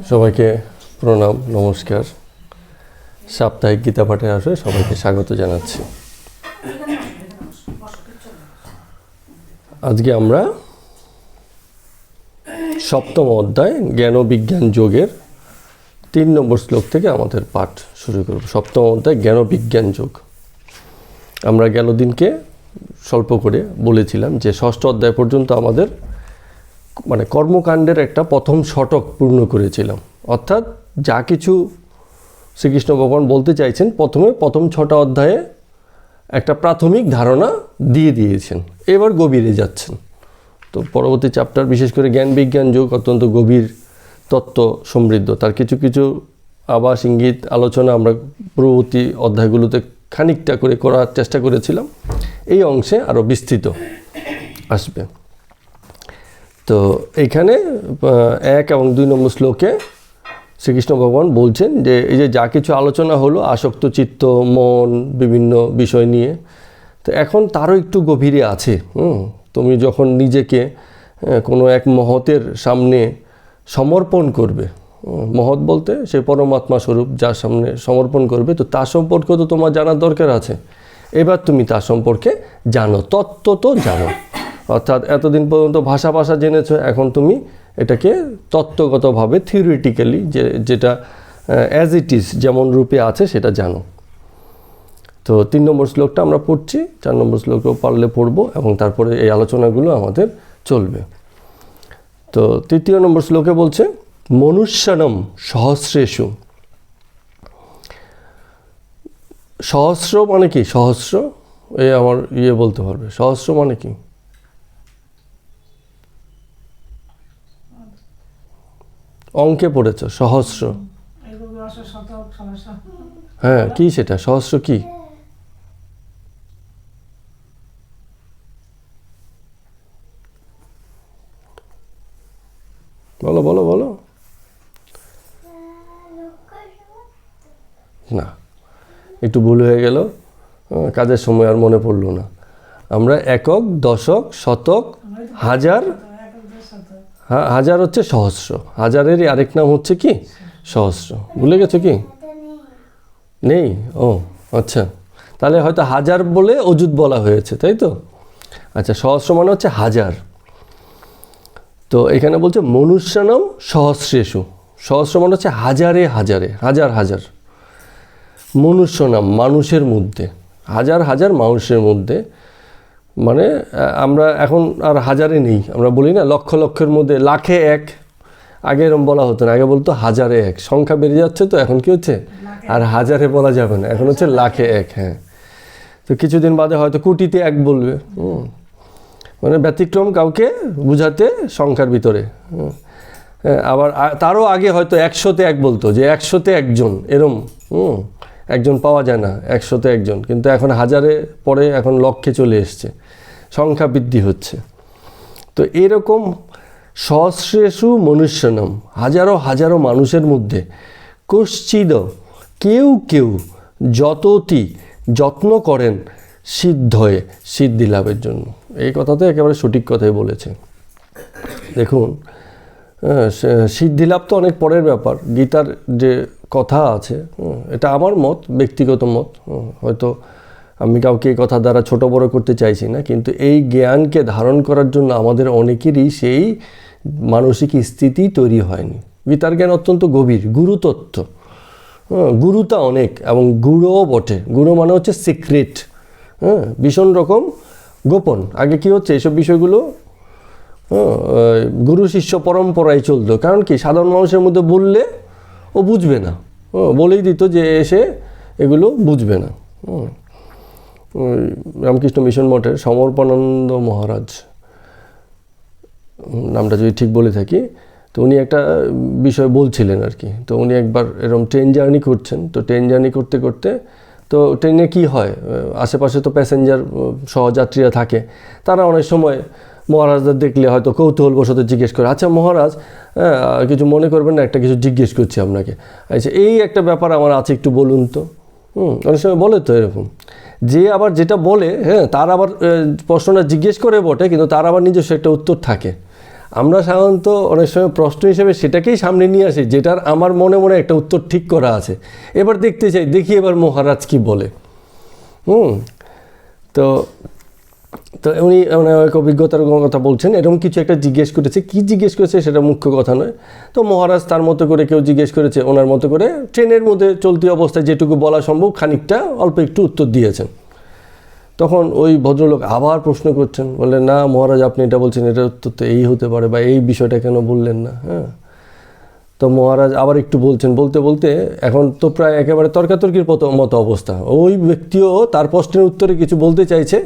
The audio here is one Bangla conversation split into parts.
সবাইকে প্রণাম, নমস্কার। সাপ্তাহিক গীতা পাঠে আসে সবাইকে স্বাগত জানাচ্ছি। আজকে আমরা সপ্তম অধ্যায় জ্ঞান ও বিজ্ঞান যোগের 3 নম্বর শ্লোক থেকে আমাদের পাঠ শুরু করব। সপ্তম অধ্যায় জ্ঞান ও বিজ্ঞান যোগ। আমরা গেল দিনকে স্বল্প করে বলেছিলাম যে ষষ্ঠ অধ্যায় পর্যন্ত আমাদের কর্মকাণ্ডের একটা প্রথম শতক পূর্ণ করেছিলাম। অর্থাৎ যা কিছু শ্রীকৃষ্ণ ভগবান বলতে চাইছেন প্রথম 6টা অধ্যায়ে একটা প্রাথমিক ধারণা দিয়ে দিয়েছেন, এবার গভীরে যাচ্ছেন। তো পরবর্তী চ্যাপ্টার, বিশেষ করে জ্ঞান বিজ্ঞান যোগ, অত্যন্ত গভীর তত্ত্ব সমৃদ্ধ। তার কিছু কিছু আভাস ইঙ্গিত আলোচনা আমরা পূর্ববর্তী অধ্যায়গুলোতে খানিকটা করে করার চেষ্টা করেছিলাম। এই অংশে আরও বিস্তৃত আসবে। তো এইখানে 1 এবং 2 নম্বর শ্লোকে শ্রীকৃষ্ণ ভগবান বলছেন যে এই যে যা কিছু আলোচনা হলো আসক্ত চিত্ত, মন, বিভিন্ন বিষয় নিয়ে, তো এখন তারও একটু গভীরে আছে। তুমি যখন নিজেকে কোনো এক মহতের সামনে সমর্পণ করবে, মহৎ বলতে সে পরমাত্মা স্বরূপ, যার সামনে সমর্পণ করবে, তো তার সম্পর্কে তো তোমার জানার দরকার আছে। এবার তুমি তার সম্পর্কে জানো, তত্ত্ব তো জানো। অর্থাৎ এতদিন পর্যন্ত ভাষা জেনেছো, এখন তুমি এটাকে তত্ত্বগতভাবে থিওরিটিক্যালি যেটা অ্যাজ ইট ইজ যেমন রূপে আছে সেটা জানো। তো 3 নম্বর শ্লোকটা আমরা পড়ছি, 4 নম্বর শ্লোকও পারলে পড়বো এবং তারপরে এই আলোচনাগুলো আমাদের চলবে। তো 3 নম্বর শ্লোকে বলছে মনুষ্যানম সহস্রেষু। সহস্র মানে কি? সহস্র এই আমার বলতে পারবে, সহস্র মানে কি? অঙ্কে পড়েছ সহস্র। হ্যাঁ, কি সেটা? সহস্র কি? বলো বলো বলো। না, একটু ভুল হয়ে গেল, কাজের সময় আর মনে পড়লো না। আমরা একক, দশক, শতক, হাজার, হাজার হচ্ছে সহস্র। হাজারেরই আরেক নাম হচ্ছে কি? সহস্র। ভুলে গেছো কি? নেই? ও আচ্ছা, তাহলে হয়তো হাজার বলে অযুত বলা হয়েছে, তাই তো? আচ্ছা, সহস্র মানে হচ্ছে হাজার। তো এখানে বলছে মনুষ্যানম সহস্রেষু। সহস্র মানে হচ্ছে হাজারে হাজারে, হাজার হাজার। মনুষ্য নাম মানুষের মধ্যে, হাজার হাজার মানুষের মধ্যে। মানে আমরা এখন আর হাজারে নেই, আমরা বলি না লক্ষ লক্ষের মধ্যে, লাখে এক। আগে এরকম বলা হতো না, আগে বলতো হাজারে এক। সংখ্যা বেড়ে যাচ্ছে, তো এখন কি হচ্ছে? আর হাজারে বলা যাবে না, এখন হচ্ছে লাখে এক। হ্যাঁ, তো কিছুদিন বাদে হয়তো কোটিতে এক বলবে। মানে ব্যতিক্রম কাউকে বুঝাতে সংখ্যার ভিতরে। আবার তারও আগে হয়তো 100তে এক বলতো, যে 100তে একজন, এরম একজন পাওয়া যায় না, 100তে একজন। কিন্তু এখন হাজারে পরে এখন লক্ষে চলে এসছে, সংখ্যা বৃদ্ধি হচ্ছে। তো এরকম সহস্রেষু মনুষ্যনম, হাজারো হাজারো মানুষের মধ্যে কশ্চিদ কেউ কেউ যতটি যত্ন করেন সিদ্ধয়ে, সিদ্ধি লাভের জন্য। এই কথাতে একেবারে সঠিক কথাই বলেছে। দেখুন, সিদ্ধিলাভ তো অনেক পরের ব্যাপার। গীতার যে কথা আছে, এটা আমার মত, ব্যক্তিগত মত। হয়তো আমি কাউকে এই কথা দ্বারা ছোট বড় করতে চাইছি না, কিন্তু এই জ্ঞানকে ধারণ করার জন্য আমাদের অনেকেরই সেই মানসিক স্থিতি তৈরি হয়নি। গীতার জ্ঞান অত্যন্ত গভীর, গুরুতত্ত্ব, গুরুতা অনেক, এবং গুড়ও বটে। গুড়ো মানে হচ্ছে সিক্রেট, ভীষণ রকম গোপন। আগে কি হচ্ছে, এইসব বিষয়গুলো গুরু শিষ্য পরম্পরায় চলতো। কারণ কি, সাধারণ মানুষের মধ্যে বললে ও বুঝবে না, বলেই দিত যে এসে এগুলো বুঝবে না। রামকৃষ্ণ মিশন মঠের সমর্পণানন্দ মহারাজ, নামটা যদি ঠিক বলে থাকি, তো উনি একটা বিষয় বলছিলেন আর কি। তো উনি একবার এরকম ট্রেন জার্নি করছেন। তো ট্রেন জার্নি করতে করতে, তো ট্রেনে কি হয়, আশেপাশে তো প্যাসেঞ্জার সহযাত্রীরা থাকে। তারা অনেক সময় মহারাজদের দেখলে হয়তো কৌতূহলবশত জিজ্ঞেস করে, আচ্ছা মহারাজ, কিছু মনে করবেন না, একটা কিছু জিজ্ঞেস করছি আপনাকে। আচ্ছা, এই একটা ব্যাপার আমার আছে, একটু বলুন তো। অনেক সময় বলে তো এরকম, যে আবার যেটা বলে, তার আবার প্রশ্নটা জিজ্ঞেস করে বটে, কিন্তু তার আবার নিজস্ব একটা উত্তর থাকে। আমরা সাধারণত অনেক সময় প্রশ্ন হিসেবে সেটাকেই সামনে নিয়ে আসি যেটার আমার মনে মনে একটা উত্তর ঠিক করা আছে, এবার দেখতে চাই, দেখি এবার মহারাজ কি বলে। তো তো উনি এক অভিজ্ঞতার কথা বলছেন, এরকম কিছু একটা জিজ্ঞেস করেছে, কি জিজ্ঞেস করেছে সেটা মুখ্য কথা নয়। তো মহারাজ তার মতো করে, কেউ জিজ্ঞেস করেছে ওনার মতো করে, ট্রেনের মধ্যে চলতি অবস্থায় যেটুকু বলা সম্ভব খানিকটা অল্প একটু উত্তর দিয়েছেন। তখন ওই ভদ্রলোক আবার প্রশ্ন করছেন, বললেন না মহারাজ আপনি এটা বলছেন, এটা উত্তর তো এই হতে পারে, বা এই বিষয়টা কেন বললেন না। তো মহারাজ আবার একটু বলছেন, বলতে বলতে এখন তো প্রায় একেবারে তর্কাতর্কির মতো অবস্থা। ওই ব্যক্তিও তার প্রশ্নের উত্তরে কিছু বলতে চাইছে,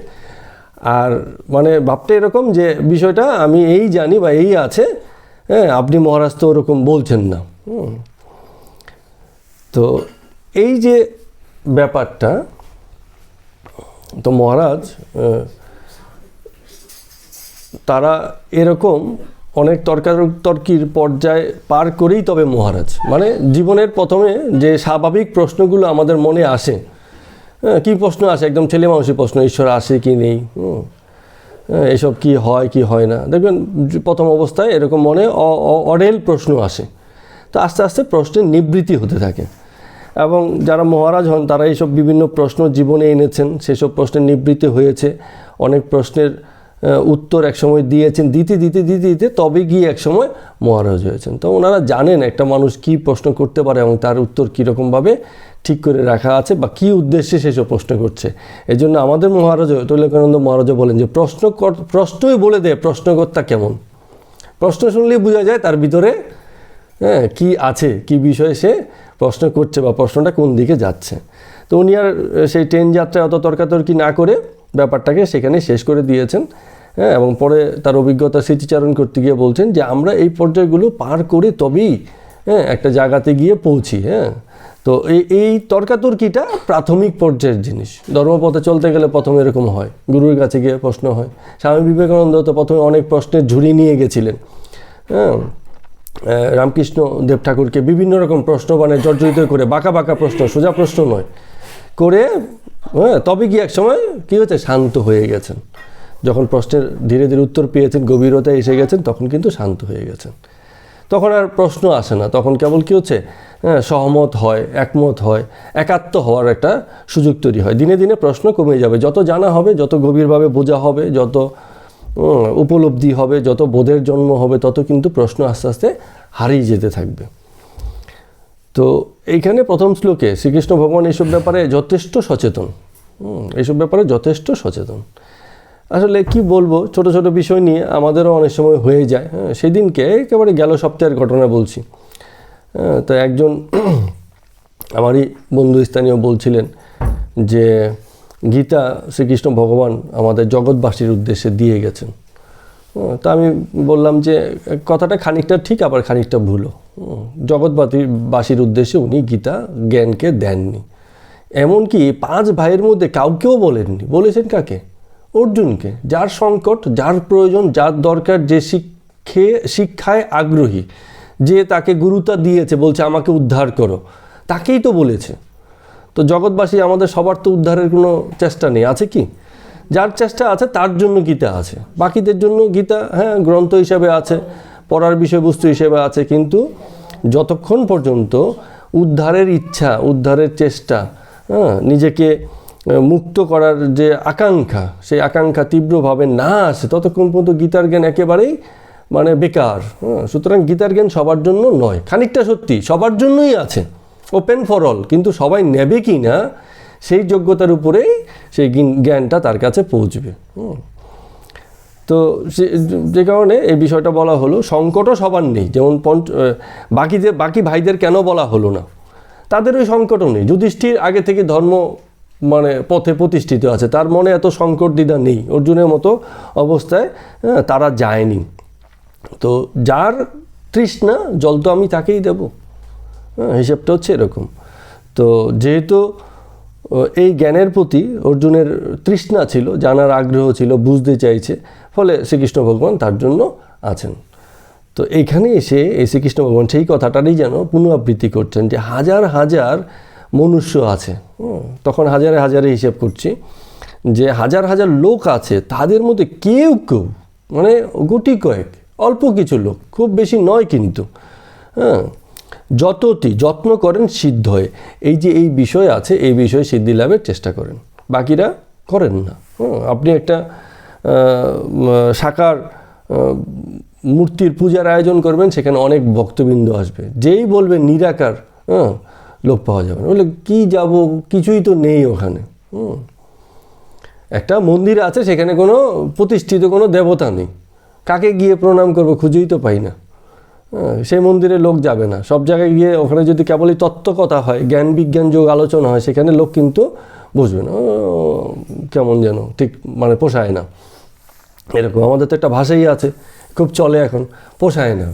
আর মানে ভাবটা এরকম যে বিষয়টা আমি এই জানি বা এই আছে, আপনি মহারাজ তো ওরকম বলছেন না। তো এই যে ব্যাপারটা, তো মহারাজ তারা এরকম অনেক তর্কির পর্যায়ে পার করেই তবে মহারাজ, মানে জীবনের প্রথমে যে স্বাভাবিক প্রশ্নগুলো আমাদের মনে আসে, কী প্রশ্ন আসে, একদম ছেলে মানুষের প্রশ্ন, ঈশ্বর আসে কি নেই, এসব কি হয় কি হয় না, দেখবেন প্রথম অবস্থায় এরকম মনে অঢেল প্রশ্ন আসে। তো আস্তে আস্তে প্রশ্নের নিবৃত্তি হতে থাকে, এবং যারা মহারাজ হন তারা এইসব বিভিন্ন প্রশ্ন জীবনে এনেছেন, সেসব প্রশ্নের নিবৃত্তি হয়েছে, অনেক প্রশ্নের উত্তর একসময় দিয়েছেন, দিতে দিতে দিতে দিতে তবে গিয়ে একসময় মহারাজ হয়েছেন। তো ওনারা জানেন একটা মানুষ কী প্রশ্ন করতে পারে এবং তার উত্তর কীরকমভাবে ঠিক করে রাখা আছে বা কী উদ্দেশ্যে সেসব প্রশ্ন করছে। এই জন্য আমাদের মহারাজ তৈলকানন্দ মহারাজও বলেন যে প্রশ্নই বলে দেয় প্রশ্নকর্তা কেমন। প্রশ্ন শুনলেই বোঝা যায় তার ভিতরে কি আছে, কি বিষয়ে সে প্রশ্ন করছে বা প্রশ্নটা কোন দিকে যাচ্ছে। তো উনি আর সেই ট্রেন যাত্রায় অত তর্কাতর্কি না করে ব্যাপারটাকে সেখানে শেষ করে দিয়েছেন, এবং পরে তার অভিজ্ঞতা স্মৃতিচারণ করতে গিয়ে বলছেন যে আমরা এই পর্যায়গুলো পার করে তবেই একটা জায়গাতে গিয়ে পৌঁছি। তো এই তর্কাতর্কিটা প্রাথমিক পর্যায়ের জিনিস। ধর্মপথে চলতে গেলে প্রথমে এরকম হয়, গুরুর কাছে গিয়ে প্রশ্ন হয়। স্বামী বিবেকানন্দ তো প্রথমে অনেক প্রশ্নের ঝুড়ি নিয়ে গেছিলেন, রামকৃষ্ণ দেব ঠাকুরকে বিভিন্ন রকম প্রশ্ন বানায় জর্জরিত করে, বাঁকা বাঁকা প্রশ্ন, সোজা প্রশ্ন নয় করে, তবে গিয়ে এক সময় কী হয়েছে, শান্ত হয়ে গেছেন। যখন প্রশ্নের ধীরে ধীরে উত্তর পেয়েছেন, গভীরতায় এসে গেছেন, তখন কিন্তু শান্ত হয়ে গেছেন। তখন আর প্রশ্ন আসে না, তখন কেবল কী হচ্ছে, সহমত হয়, একমত হয়, একাত্ম হওয়ার একটা সুযোগ তৈরি হয়। দিনে দিনে প্রশ্ন কমে যাবে, যত জানা হবে, যত গভীরভাবে বোঝা হবে, যত উপলব্ধি হবে, যত বোধের জন্ম হবে, তত কিন্তু প্রশ্ন আস্তে আস্তে হারিয়ে যেতে থাকবে। তো এইখানে প্রথম শ্লোকে শ্রীকৃষ্ণ ভগবান এইসব ব্যাপারে যথেষ্ট সচেতন, এইসব ব্যাপারে যথেষ্ট সচেতন। আসলে কি বলবো, ছোট ছোট বিষয় নিয়ে আমাদেরও অনেক সময় হয়ে যায়। সেদিনকে একেবারে গেল সপ্তাহের ঘটনা বলছি। তো একজন আমারই বন্ধু স্থানীয় বলছিলেন যে গীতা শ্রীকৃষ্ণ ভগবান আমাদের জগৎবাসীর উদ্দেশ্যে দিয়ে গেছেন। তো আমি বললাম যে কথাটা খানিকটা ঠিক আবার খানিকটা ভুলও। জগৎবাসীর উদ্দেশ্যে উনি গীতা জ্ঞানকে দেননি, এমনকি 5 ভাইয়ের মধ্যে কাউকেও বলেননি। বলেছেন কাকে? অর্জুনকে, যার সংকট, যার প্রয়োজন, যার দরকার, যে শিক্ষায় আগ্রহী, যে তাকে গুরুতা দিয়েছে, বলছে আমাকে উদ্ধার করো, তাকেই তো বলেছে। তো জগৎবাসী আমাদের সবার তো উদ্ধারের কোনো চেষ্টা নেই, আছে কি? যার চেষ্টা আছে তার জন্য গীতা আছে, বাকিদের জন্য গীতা গ্রন্থ হিসেবে আছে, পড়ার বিষয়বস্তু হিসেবে আছে, কিন্তু যতক্ষণ পর্যন্ত উদ্ধারের ইচ্ছা, উদ্ধারের চেষ্টা, নিজেকে মুক্ত করার যে আকাঙ্ক্ষা, সেই আকাঙ্ক্ষা তীব্রভাবে না আসে, ততক্ষণ পর্যন্ত গীতার জ্ঞান একেবারেই মানে বেকার। সুতরাং গীতার জ্ঞান সবার জন্য নয়। খানিকটা সত্যি সবার জন্যই আছে, ওপেন ফর অল, কিন্তু সবাই নেবে কি না সেই যোগ্যতার উপরেই সেই জ্ঞানটা তার কাছে পৌঁছবে। তো যে কারণে এই বিষয়টা বলা হলো। সংকটও সবার নেই, যেমন বাকি ভাইদের কেন বলা হলো না, তাদের ওই সংকটও নেই। যুধিষ্ঠির আগে থেকে ধর্ম মানে পথে প্রতিষ্ঠিত আছে, তার মনে এত সংকট দ্বিধা নেই। অর্জুনের মতো অবস্থায় তারা যায়নি। তো যার তৃষ্ণা জল তো আমি তাকেই দেব, হিসেবটা হচ্ছে এরকম। তো যেহেতু এই জ্ঞানের প্রতি অর্জুনের তৃষ্ণা ছিল, জানার আগ্রহ ছিল, বুঝতে চাইছে, ফলে শ্রীকৃষ্ণ ভগবান তার জন্য আছেন। তো এইখানে এসে এই শ্রীকৃষ্ণ ভগবান সেই কথাটারই যেন পুনরাবৃত্তি করছেন যে হাজার হাজার মনুষ্য আছে। তখন হাজারে হাজারে হিসেব করছি যে হাজার হাজার লোক আছে, তাদের মধ্যে কেউ কেউ মানে গুটি কয়েক অল্প কিছু লোক, খুব বেশি নয় কিন্তু। হ্যাঁ, যত্ন করেন সিদ্ধ হয়ে, এই যে এই বিষয় আছে, এই বিষয়ে সিদ্ধি লাভের চেষ্টা করেন, বাকিরা করেন না। আপনি একটা সাকার মূর্তির পূজার আয়োজন করবেন, সেখানে অনেক ভক্তবৃন্দ আসবে, যেই বলবেন নিরাকার, লোক পাওয়া যাবে না। বলে কি যাব, কিছুই তো নেই ওখানে। একটা মন্দির আছে, সেখানে কোনো প্রতিষ্ঠিত কোনো দেবতা নেই, কাকে গিয়ে প্রণাম করবো, খুঁজেই তো পাই না। সেই মন্দিরে লোক যাবে না। সব জায়গায় গিয়ে ওখানে যদি কেবলই তত্ত্বকথা হয়, জ্ঞান বিজ্ঞান যোগ আলোচনা হয়, সেখানে লোক কিন্তু বুঝবে না, কেমন যেন ঠিক মানে পোষায় না। এরকম আমাদের তো একটা ভাষাই আছে, খুব চলে এখন, পোষায় না।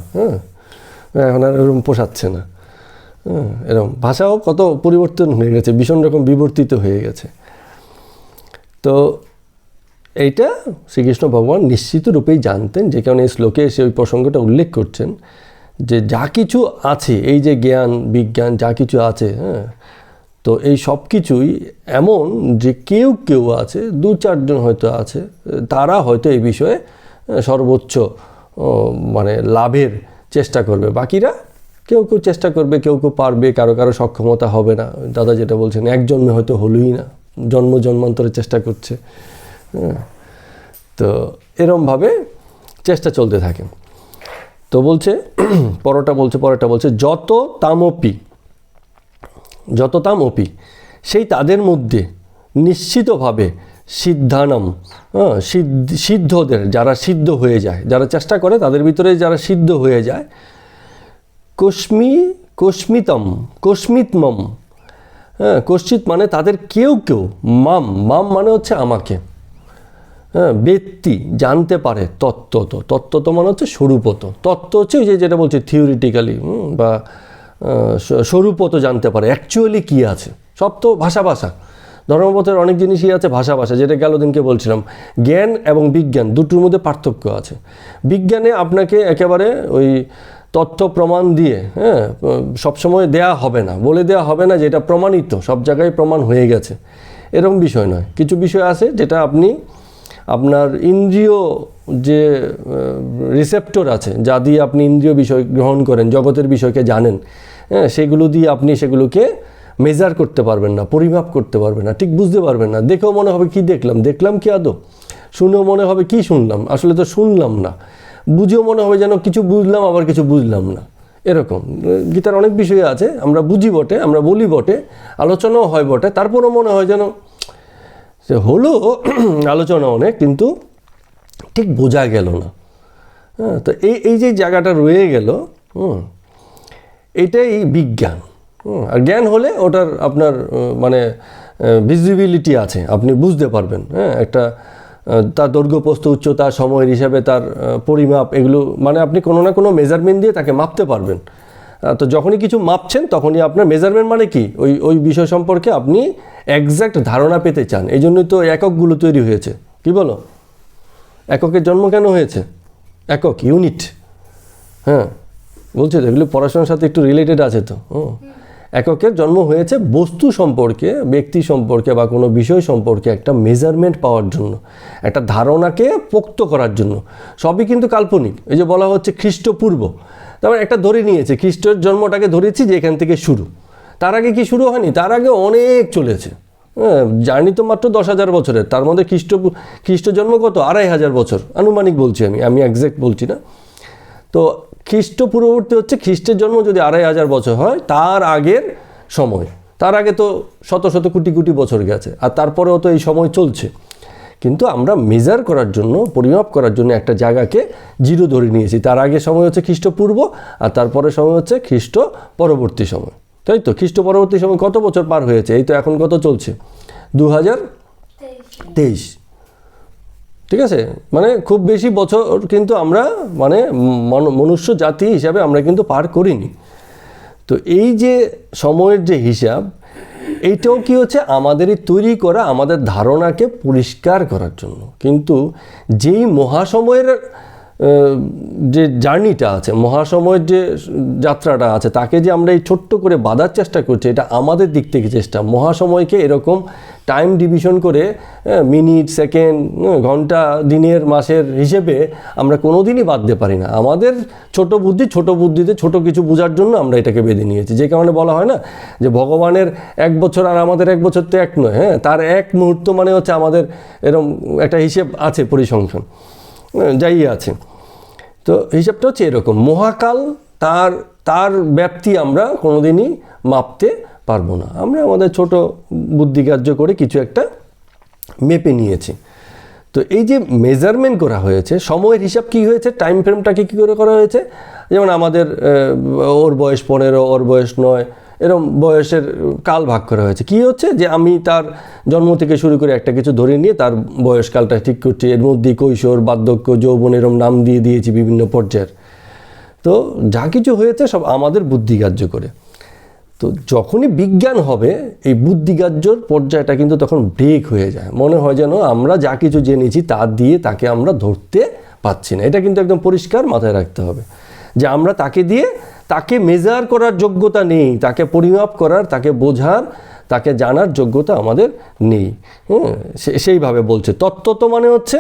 এখন আর এরকম পোষাচ্ছে না। এরকম ভাষাও কত পরিবর্তন হয়ে গেছে, ভীষণ রকম বিবর্তিত হয়ে গেছে। তো এইটা শ্রীকৃষ্ণ ভগবান নিশ্চিত রূপেই জানতেন, যে কারণে এই শ্লোকে এসে ওই প্রসঙ্গটা উল্লেখ করছেন, যে যা কিছু আছে, এই যে জ্ঞান বিজ্ঞান যা কিছু আছে, তো এই সব কিছুই এমন যে কেউ কেউ আছে, 2-4 জন হয়তো আছে, তারা হয়তো এই বিষয়ে সর্বোচ্চ মানে লাভের চেষ্টা করবে, বাকিরা কেউ কেউ চেষ্টা করবে, কেউ কেউ পারবে, কারো কারো সক্ষমতা হবে না। দাদা যেটা বলছেন, এক জন্মে হয়তো হলোই না, জন্ম জন্মান্তরে চেষ্টা করছে। তো এরমভাবে চেষ্টা চলতে থাকে। তো বলছে পরেরটা বলছে যত তামপি, সেই তাদের মধ্যে নিশ্চিতভাবে সিদ্ধানম, সিদ্ধদের, যারা সিদ্ধ হয়ে যায়, যারা চেষ্টা করে, তাদের ভিতরে যারা সিদ্ধ হয়ে যায়, কস্মিতমম, কশ্চিত মানে তাদের কেউ কেউ, মাম মানে হচ্ছে আমাকে, ব্যক্তি জানতে পারে, তত্ত্বত মানে হচ্ছে স্বরূপত, তত্ত্ব হচ্ছে ওই যেটা বলছে থিওরিটিক্যালি বা স্বরূপত জানতে পারে, অ্যাকচুয়ালি কী আছে। সব তো ভাষা, ধর্মপথের অনেক জিনিসই আছে ভাষা, যেটা গেল দিনকে বলছিলাম। জ্ঞান এবং বিজ্ঞান দুটোর মধ্যে পার্থক্য আছে। বিজ্ঞানে আপনাকে একেবারে ওই তথ্য প্রমাণ দিয়ে সবসময় দেয়া হবে না, বলে দেওয়া হবে না যেটা প্রমাণিত, সব জায়গায় প্রমাণ হয়ে গেছে, এরকম বিষয় নয়। কিছু বিষয় আছে যেটা আপনি আপনার ইন্দ্রিয় যে রিসেপ্টর আছে, যা দিয়ে আপনি ইন্দ্রিয় বিষয় গ্রহণ করেন, জগতের বিষয়কে জানেন, সেগুলো দিয়ে আপনি সেগুলোকে মেজার করতে পারবেন না, পরিমাপ করতে পারবেন না, ঠিক বুঝতে পারবেন না। দেখেও মনে হবে কি দেখলাম কি আদৌ, শুনেও মনে হবে কি শুনলাম, আসলে তো শুনলাম না। বুঝেও মনে হবে যেন কিছু বুঝলাম, আবার কিছু বুঝলাম না। এরকম গীতার অনেক বিষয় আছে, আমরা বুঝি বটে, আমরা বলি বটে, আলোচনাও হয় বটে, তারপরও মনে হয় যেন সে হলো আলোচনা অনেক, কিন্তু ঠিক বোঝা গেল না। তো এই যে জায়গাটা রয়ে গেল, এইটাই বিজ্ঞান। আর জ্ঞান হলে ওটার আপনার মানে ভিজিবিলিটি আছে, আপনি বুঝতে পারবেন। একটা তার দৈর্ঘ্য প্রস্থ উচ্চতা সময়ের হিসাবে তার পরিমাপ, এগুলো মানে আপনি কোনো না কোনো মেজারমেন্ট দিয়ে তাকে মাপতে পারবেন। তো যখনই কিছু মাপছেন তখনই আপনার মেজারমেন্ট মানে কি, ওই বিষয় সম্পর্কে আপনি একজ্যাক্ট ধারণা পেতে চান। এই জন্যই তো এককগুলো তৈরি হয়েছে। কি বলো, এককের জন্ম কেন হয়েছে? একক, ইউনিট। বলছে তো এগুলো পড়াশোনার সাথে একটু রিলেটেড আছে তো। এককের জন্ম হয়েছে বস্তু সম্পর্কে, ব্যক্তি সম্পর্কে বা কোনো বিষয় সম্পর্কে একটা মেজারমেন্ট পাওয়ার জন্য, একটা ধারণাকে পোক্ত করার জন্য। সবই কিন্তু কাল্পনিক। এই যে বলা হচ্ছে খ্রিস্টপূর্ব, তারপর একটা ধরে নিয়েছে, খ্রিস্টের জন্মটাকে ধরেছি যে এখান থেকে শুরু। তার আগে কি শুরু হয়নি? তার আগে অনেক চলেছে। জার্নি তো মাত্র 10,000 বছরের, তার মধ্যে খ্রিস্ট জন্ম কত? 2,500 বছর আনুমানিক বলছি আমি একজ্যাক্ট বলছি না। তো খ্রিস্ট পূর্ববর্তী হচ্ছে খ্রিস্টের জন্ম যদি 2,500 বছর হয়, তার আগের সময়, তার আগে তো শত শত কোটি কোটি বছর গেছে, আর তারপরেও তো এই সময় চলছে। কিন্তু আমরা মেজার করার জন্য, পরিমাপ করার জন্য একটা জায়গাকে জিরো ধরে নিয়েছি। তার আগে সময় হচ্ছে খ্রিস্টপূর্ব, আর তারপরে সময় হচ্ছে খ্রিস্ট পরবর্তী সময়। তাই তো? খ্রিস্ট পরবর্তী সময় কত বছর পার হয়েছে? এই তো এখন কত চলছে? 2023। ঠিক আছে, মানে খুব বেশি বছর কিন্তু আমরা মানে মনুষ্য জাতি হিসাবে আমরা কিন্তু পার করিনি। তো এই যে সময়ের যে হিসাব, এইটাও কি হচ্ছে আমাদেরই তৈরি করা, আমাদের ধারণাকে পরিষ্কার করার জন্য। কিন্তু যেই মহাসময়ের যে জার্নিটা আছে, মহাসময়ের যে যাত্রাটা আছে, তাকে যে আমরা এই ছোট্ট করে বাঁধার চেষ্টা করছি, এটা আমাদের দিক থেকে চেষ্টা। মহাসময়কে এরকম টাইম ডিভিশন করে মিনিট, সেকেন্ড, ঘন্টা, দিনের, মাসের হিসেবে আমরা কোনো দিনই বাঁধতে পারি না। আমাদের ছোট বুদ্ধিতে ছোট কিছু বোঝার জন্য আমরা এটাকে বেঁধে নিয়েছি। যে কারণে বলা হয় না যে ভগবানের 1 বছর আর আমাদের 1 বছর তো এক নয়, হ্যাঁ, তার 1 মুহূর্ত মানে হচ্ছে আমাদের এরকম একটা হিসেব আছে, পরিসংখ্যান যাই আছে। তো হিসাবটা হচ্ছে এরকম। মহাকাল, তার ব্যাপ্তি আমরা কোনোদিনই মাপতে পারবো না। আমরা আমাদের ছোট বুদ্ধিগ্রাহ্য করে কিছু একটা মেপে নিয়েছি। তো এই যে মেজারমেন্ট করা হয়েছে, সময়ের হিসাব কি হয়েছে, টাইম ফ্রেমটাকে কী করে করা হয়েছে, যেমন আমাদের ওর বয়স 15, ওর বয়স 9, এরকম বয়সের কাল ভাগ করা হয়েছে। কি হচ্ছে যে আমি তার জন্ম থেকে শুরু করে একটা কিছু ধরে নিয়ে তার বয়সকালটা ঠিক করছি। এর মধ্যে কৈশোর, বার্ধক্য, যৌবন এরকম নাম দিয়ে দিয়েছি বিভিন্ন পর্যায়ের। তো যা কিছু হয়েছে সব আমাদের বুদ্ধিগ্রাহ্য করে। তো যখনই বিজ্ঞান হবে, এই বুদ্ধিগ্রাহ্যর পর্যায়টা কিন্তু তখন ব্রেক হয়ে যায়। মনে হয় যেন আমরা যা কিছু জেনেছি তা দিয়ে তাকে আমরা ধরতে পারছি না। এটা কিন্তু একদম পরিষ্কার মাথায় রাখতে হবে যে আমরা তাকে মেজার করার যোগ্যতা নেই, তাকে পরিমাপ করার, তাকে বোঝার, তাকে জানার যোগ্যতা আমাদের নেই। সেইভাবে বলছে তত্ত্বত মানে হচ্ছে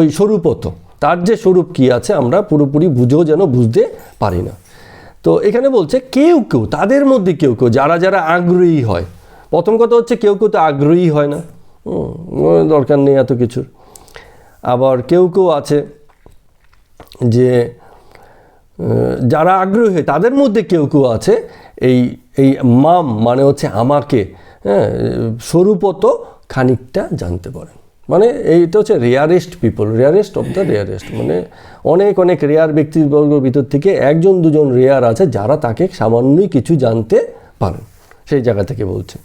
ওই স্বরূপত, তার যে স্বরূপ কী আছে আমরা পুরোপুরি বুঝেও যেন বুঝতে পারি না। তো এখানে বলছে কেউ তাদের মধ্যে কেউ যারা আগ্রহী হয়। প্রথম কথা হচ্ছে কেউ তো আগ্রহী হয় না, দরকার নেই এত কিছুর। আবার কেউ আছে যে যারা আগ্রহী হয়, তাদের মধ্যে কেউ আছে এই মাম মানে হচ্ছে আমাকে, হ্যাঁ, স্বরূপত খানিকটা জানতে পারেন। মানে এইটা হচ্ছে rarest people, rarest of the rarest. মানে অনেক রেয়ার ব্যক্তিবর্গের ভিতর থেকে 1-2 রেয়ার আছে যারা তাকে সামান্যই কিছু জানতে পারেন, সেই জায়গা থেকে বলছে।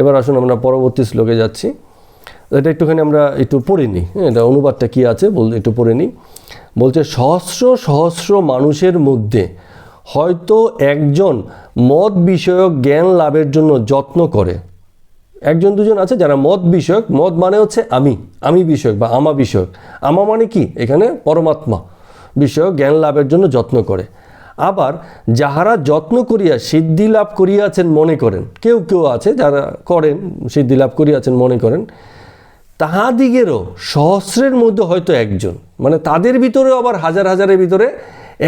এবার আসুন আমরা পরবর্তী শ্লোকে যাচ্ছি। এটা একটুখানি আমরা একটু পড়ে নিই, এটা অনুবাদটা কী আছে একটু পড়ে নিই। বলছে সহস্র মানুষের মধ্যে হয়তো একজন মত বিষয়ক জ্ঞান লাভের জন্য যত্ন করে। 1-2 আছে যারা মত বিষয়ক, মত মানে হচ্ছে আমি বিষয়ক বা আমা বিষয়ক। আমা মানে কি, এখানে পরমাত্মা বিষয়ক জ্ঞান লাভের জন্য যত্ন করে। আবার যাহারা যত্ন করিয়া সিদ্ধি লাভ করিয়াছেন মনে করেন, কেউ আছে যারা করেন সিদ্ধি লাভ করিয়াছেন মনে করেন, তাহাদিগেরও সহস্রের মধ্যে হয়তো একজন, মানে তাদের ভিতরেও আবার হাজারের ভিতরে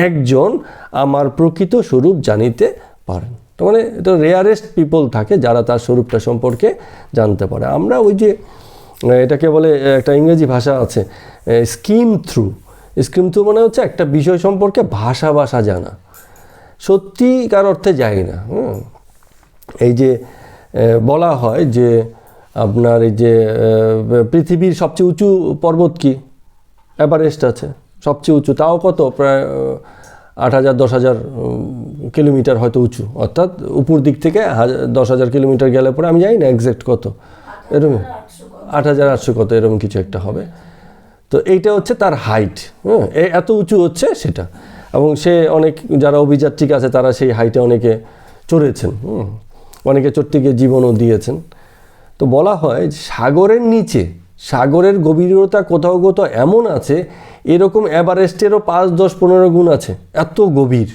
একজন আমার প্রকৃত স্বরূপ জানিতে পারেন। তো মানে এটা রেয়ারেস্ট পিপল থাকে যারা তার স্বরূপটা সম্পর্কে জানতে পারে। আমরা ওই যে এটাকে বলে, একটা ইংরেজি ভাষা আছে স্কিম থ্রু মানে হচ্ছে একটা বিষয় সম্পর্কে ভাষা জানা, সত্যিকার অর্থে যায় না। এই যে বলা হয় যে আপনার এই যে পৃথিবীর সবচেয়ে উঁচু পর্বত কি, এভারেস্ট আছে সবচেয়ে উঁচু, তাও কত প্রায় 8,000-10,000 কিলোমিটার হয়তো উঁচু, অর্থাৎ উপর দিক থেকে 10,000 কিলোমিটার গেলে পরে আমি জানি না এক্স্যাক্ট কত, এরকম 8,800 কত এরকম কিছু একটা হবে। তো এইটা হচ্ছে তার হাইট, হ্যাঁ, এত উঁচু হচ্ছে সেটা। এবং সে অনেক যারা অভিযাত্রীক আছে তারা সেই হাইটে অনেকে চড়েছেন, অনেকে চড়তে গিয়ে জীবনও দিয়েছেন। তো বলা হয় সাগরের নিচে, সাগরের গভীরতা কোথাও এমন আছে এরকম এভারেস্টেরও 5-10-15 গুণ আছে, এত গভীর।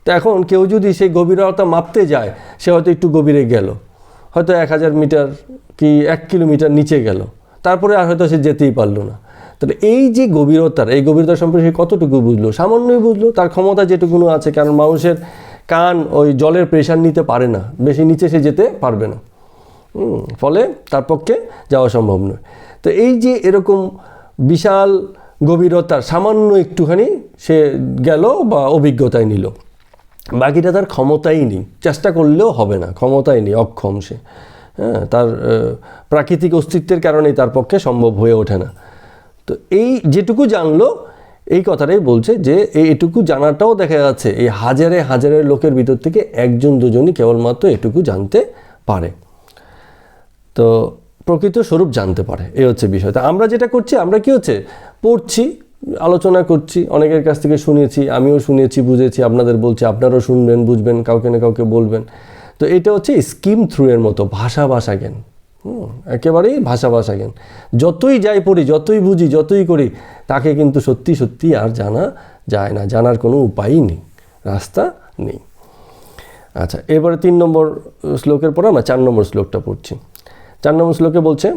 তো এখন কেউ যদি সেই গভীরতা মাপতে যায়, সে হয়তো একটু গভীরে গেল, হয়তো 1,000 মিটার কি 1 কিলোমিটার নিচে গেল, তারপরে আর হয়তো সে যেতেই পারলো না। তাহলে এই যে এই গভীরতা সম্পর্কে সে কতটুকু বুঝলো, সামান্যই বুঝলো, তার ক্ষমতা যেটুকুনো আছে। কারণ মানুষের কান ওই জলের প্রেশার নিতে পারে না, বেশি নিচে সে যেতে পারবে না, ফলে তার পক্ষে যাওয়া সম্ভব নয়। তো এই যে এরকম বিশাল গভীরতার সামান্য একটুখানি সে গেল বা অভিজ্ঞতায় নিল, বাকিটা তার ক্ষমতাই নেই, চেষ্টা করলেও হবে না, ক্ষমতাই নেই, অক্ষম সে। হ্যাঁ, তার প্রাকৃতিক অস্তিত্বের কারণেই তার পক্ষে সম্ভব হয়ে ওঠে না। তো এই যেটুকু জানলো, এই কথাটাই বলছে যে এইটুকু জানাটাও দেখা যাচ্ছে এই হাজারের লোকের ভিতর থেকে 1-2জনই কেবলমাত্র এটুকু জানতে পারে। তো প্রকৃত স্বরূপ জানতে পারে, এই হচ্ছে বিষয়। তা আমরা যেটা করছি, আমরা কি হচ্ছে পড়ছি, আলোচনা করছি, অনেকের কাছ থেকে শুনেছি, আমিও শুনেছি, বুঝেছি, আপনাদের বলছি, আপনারাও শুনবেন, বুঝবেন, কাউকে না কাউকে বলবেন। তো এটা হচ্ছে স্কিম থ্রু এর মতো ভাষা জ্ঞান, একেবারেই ভাষা জ্ঞান। যতই যাই পড়ি, যতই বুঝি, যতই করি, তাকে কিন্তু সত্যি সত্যি আর জানা যায় না, জানার কোনো উপায়ই নেই, রাস্তা নেই। আচ্ছা, এবারে 3 নম্বর শ্লোকের পর আমরা 4 নম্বর শ্লোকটা পড়ছি। 4 নম্বর শ্লোকে বলছে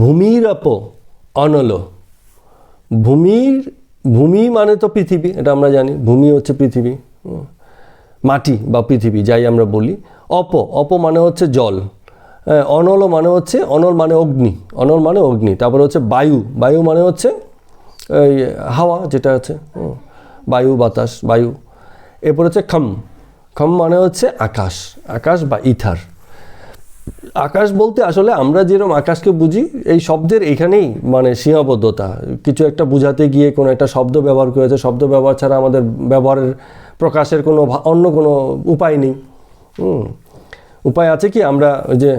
ভূমিরপ অনল। ভূমি মানে তো পৃথিবী, এটা আমরা জানি, ভূমি হচ্ছে পৃথিবী, মাটি বা পৃথিবী যাই আমরা বলি। অপ মানে হচ্ছে জল। অনল মানে হচ্ছে, অনল মানে অগ্নি, অনল মানে অগ্নি। তারপরে হচ্ছে বায়ু মানে হচ্ছে এই হাওয়া যেটা আছে, বায়ু বাতাস, বায়ু। এরপর হচ্ছে খম মানে হচ্ছে আকাশ বা ইথার। আকাশ বলতে আসলে আমরা যেরকম আকাশকে বুঝি, এই শব্দের এখানেই মানে সীমাবদ্ধতা। কিছু একটা বোঝাতে গিয়ে কোনো একটা শব্দ ব্যবহার করেছে, শব্দ ব্যবহার ছাড়া আমাদের ব্যবহারের প্রকাশের কোনো অন্য কোনো উপায় নেই। উপায় আছে কি, আমরা ওই যে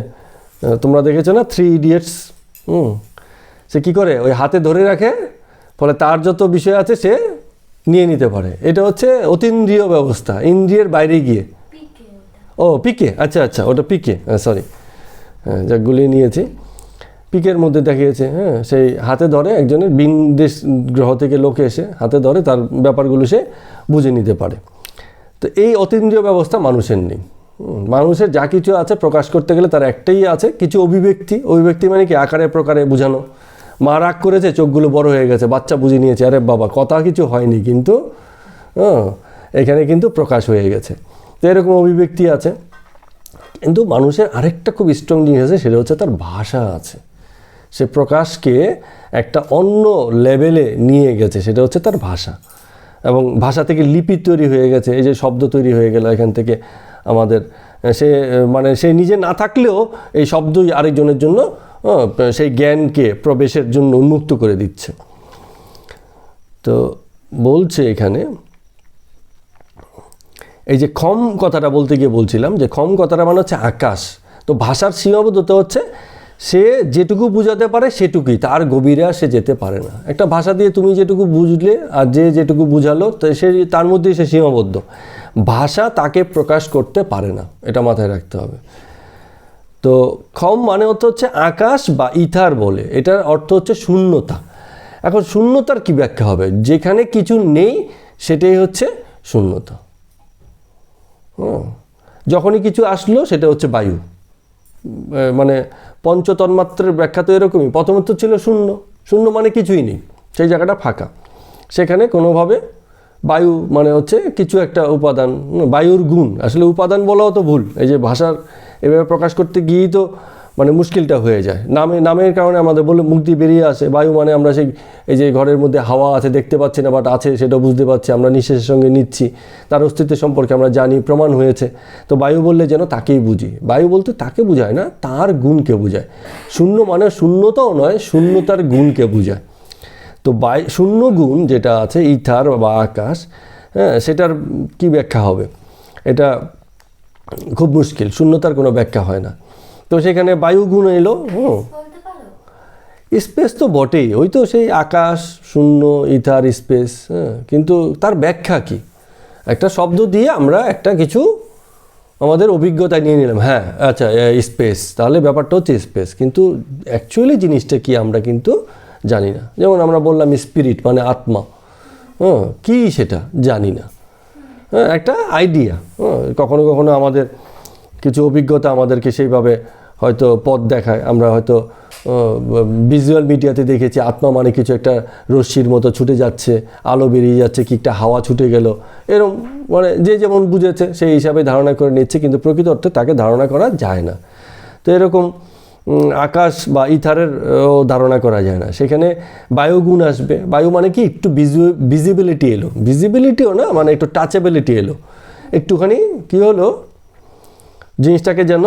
তোমরা দেখেছো না 3 ইডিয়টস, সে কী করে, ওই হাতে ধরে রাখে, ফলে তার যত বিষয় আছে সে নিয়ে নিতে পারে। এটা হচ্ছে অতীন্দ্রিয় ব্যবস্থা, ইন্দ্রিয়ের বাইরে গিয়ে। পিকে, আচ্ছা, ওটা পিকে, সরি, যা গুলিয়ে নিয়েছি, পিকের মধ্যে দেখিয়েছে। সেই হাতে ধরে, একজনের ভিনদেশ গ্রহ থেকে লোকে এসে হাতে ধরে, তার ব্যাপারগুলো সে বুঝে নিতে পারে। তো এই অতীন্দ্রিয় ব্যবস্থা মানুষের নেই। মানুষের যা কিছু আছে প্রকাশ করতে গেলে তার একটাই আছে, কিছু অভিব্যক্তি মানে কি, আকারে প্রকারে বোঝানো। মা রাগ করেছে, চোখগুলো বড় হয়ে গেছে, বাচ্চা বুঝে নিয়েছে, আরে বাবা কথা কিছু হয়নি, কিন্তু এখানে কিন্তু প্রকাশ হয়ে গেছে। তো এরকম অভিব্যক্তি আছে। কিন্তু মানুষের আরেকটা খুব স্ট্রং জিনিস আছে, সেটা হচ্ছে তার ভাষা আছে। সে প্রকাশকে একটা অন্য লেভেলে নিয়ে গেছে, সেটা হচ্ছে তার ভাষা। এবং ভাষা থেকে লিপি তৈরি হয়ে গেছে, এই যে শব্দ তৈরি হয়ে গেল এখান থেকে আমাদের, সে নিজে না থাকলেও এই শব্দই আরেকজনের জন্য সেই জ্ঞানকে প্রবেশের জন্য উন্মুক্ত করে দিচ্ছে। তো বলছে এখানে, এই যে খম কথাটা বলতে গিয়ে বলছিলাম যে খম কথাটা মানে হচ্ছে আকাশ। তো ভাষার সীমাবদ্ধতা হচ্ছে সে যেটুকু বুঝাতে পারে সেটুকুই, তার গভীরে সে যেতে পারে না। একটা ভাষা দিয়ে তুমি যেটুকু বুঝলে আর যে যেটুকু বুঝালো, তো সে তার মধ্যেই সে সীমাবদ্ধ। ভাষা তাকে প্রকাশ করতে পারে না, এটা মাথায় রাখতে হবে। তো খম মানে হচ্ছে আকাশ বা ইথার বলে, এটার অর্থ হচ্ছে শূন্যতা। এখন শূন্যতার কি ব্যাখ্যা হবে? যেখানে কিছু নেই সেটাই হচ্ছে শূন্যতা। যখনই কিছু আসলো সেটা হচ্ছে বায়ু। মানে পঞ্চতন্মাত্রের ব্যাখ্যা তো এরকমই। প্রথমত ছিল শূন্য মানে কিছুই নেই, সেই জায়গাটা ফাঁকা। সেখানে কোনোভাবে বায়ু মানে হচ্ছে কিছু একটা উপাদান, বায়ুর গুণ। আসলে উপাদান বলাও তো ভুল, এই যে ভাষার এভাবে প্রকাশ করতে গিয়েই তো মানে মুশকিলটা হয়ে যায়। নামের কারণে আমাদের বলে মুক্তি বেরিয়ে আসে। বায়ু মানে আমরা সেই এই যে ঘরের মধ্যে হাওয়া আছে দেখতে পাচ্ছি না, বাট আছে সেটা বুঝতে পারছি, আমরা নিঃশ্বাসের সঙ্গে নিচ্ছি, তার অস্তিত্ব সম্পর্কে আমরা জানি, প্রমাণ হয়েছে। তো বায়ু বললে যেন তাকেই বুঝি। বায়ু বলতে তাকে বোঝায় না, তার গুণকে বোঝায়। শূন্য মানে শূন্যতাও নয়, শূন্যতার গুণকে বোঝায়। তো শূন্য গুণ যেটা আছে ইথার বা আকাশ, সেটার কি ব্যাখ্যা হবে? এটা খুব মুশকিল, শূন্যতার কোনো ব্যাখ্যা হয় না। তো সেখানে বায়ু গুণ এলো, স্পেস তো বটেই, ওই তো সেই আকাশ, শূন্য, ইথার, স্পেস। কিন্তু তার ব্যাখ্যা কি? একটা শব্দ দিয়ে আমরা একটা কিছু আমাদের অভিজ্ঞতা নিয়ে নিলাম, হ্যাঁ আচ্ছা স্পেস, তাহলে ব্যাপারটা হচ্ছে স্পেস। কিন্তু অ্যাকচুয়ালি জিনিসটা কি আমরা কিন্তু জানি না। যেমন আমরা বললাম স্পিরিট মানে আত্মা, কি সেটা জানি না, একটা আইডিয়া। কখনো কখনো আমাদের কিছু অভিজ্ঞতা আমাদেরকে সেইভাবে হয়তো পথ দেখায়। আমরা হয়তো ভিজুয়াল মিডিয়াতে দেখেছি আত্মা মানে কিছু একটা রশ্মির মতো ছুটে যাচ্ছে, আলো বেরিয়ে যাচ্ছে, কি একটা হাওয়া ছুটে গেল, এরকম মানে যে যেমন বুঝেছে সেই হিসাবে ধারণা করে নিচ্ছে, কিন্তু প্রকৃত অর্থে তাকে ধারণা করা যায় না। তো এরকম আকাশ বা ইথারের ধারণা করা যায় না। সেখানে বায়ুগুণ আসবে। বায়ু মানে কি একটু ভিজিবিলিটি এলো, ভিজিবিলিটিও না মানে একটু টাচেবিলিটি এলো, একটুখানি কি হলো, জিনিসটাকে যেন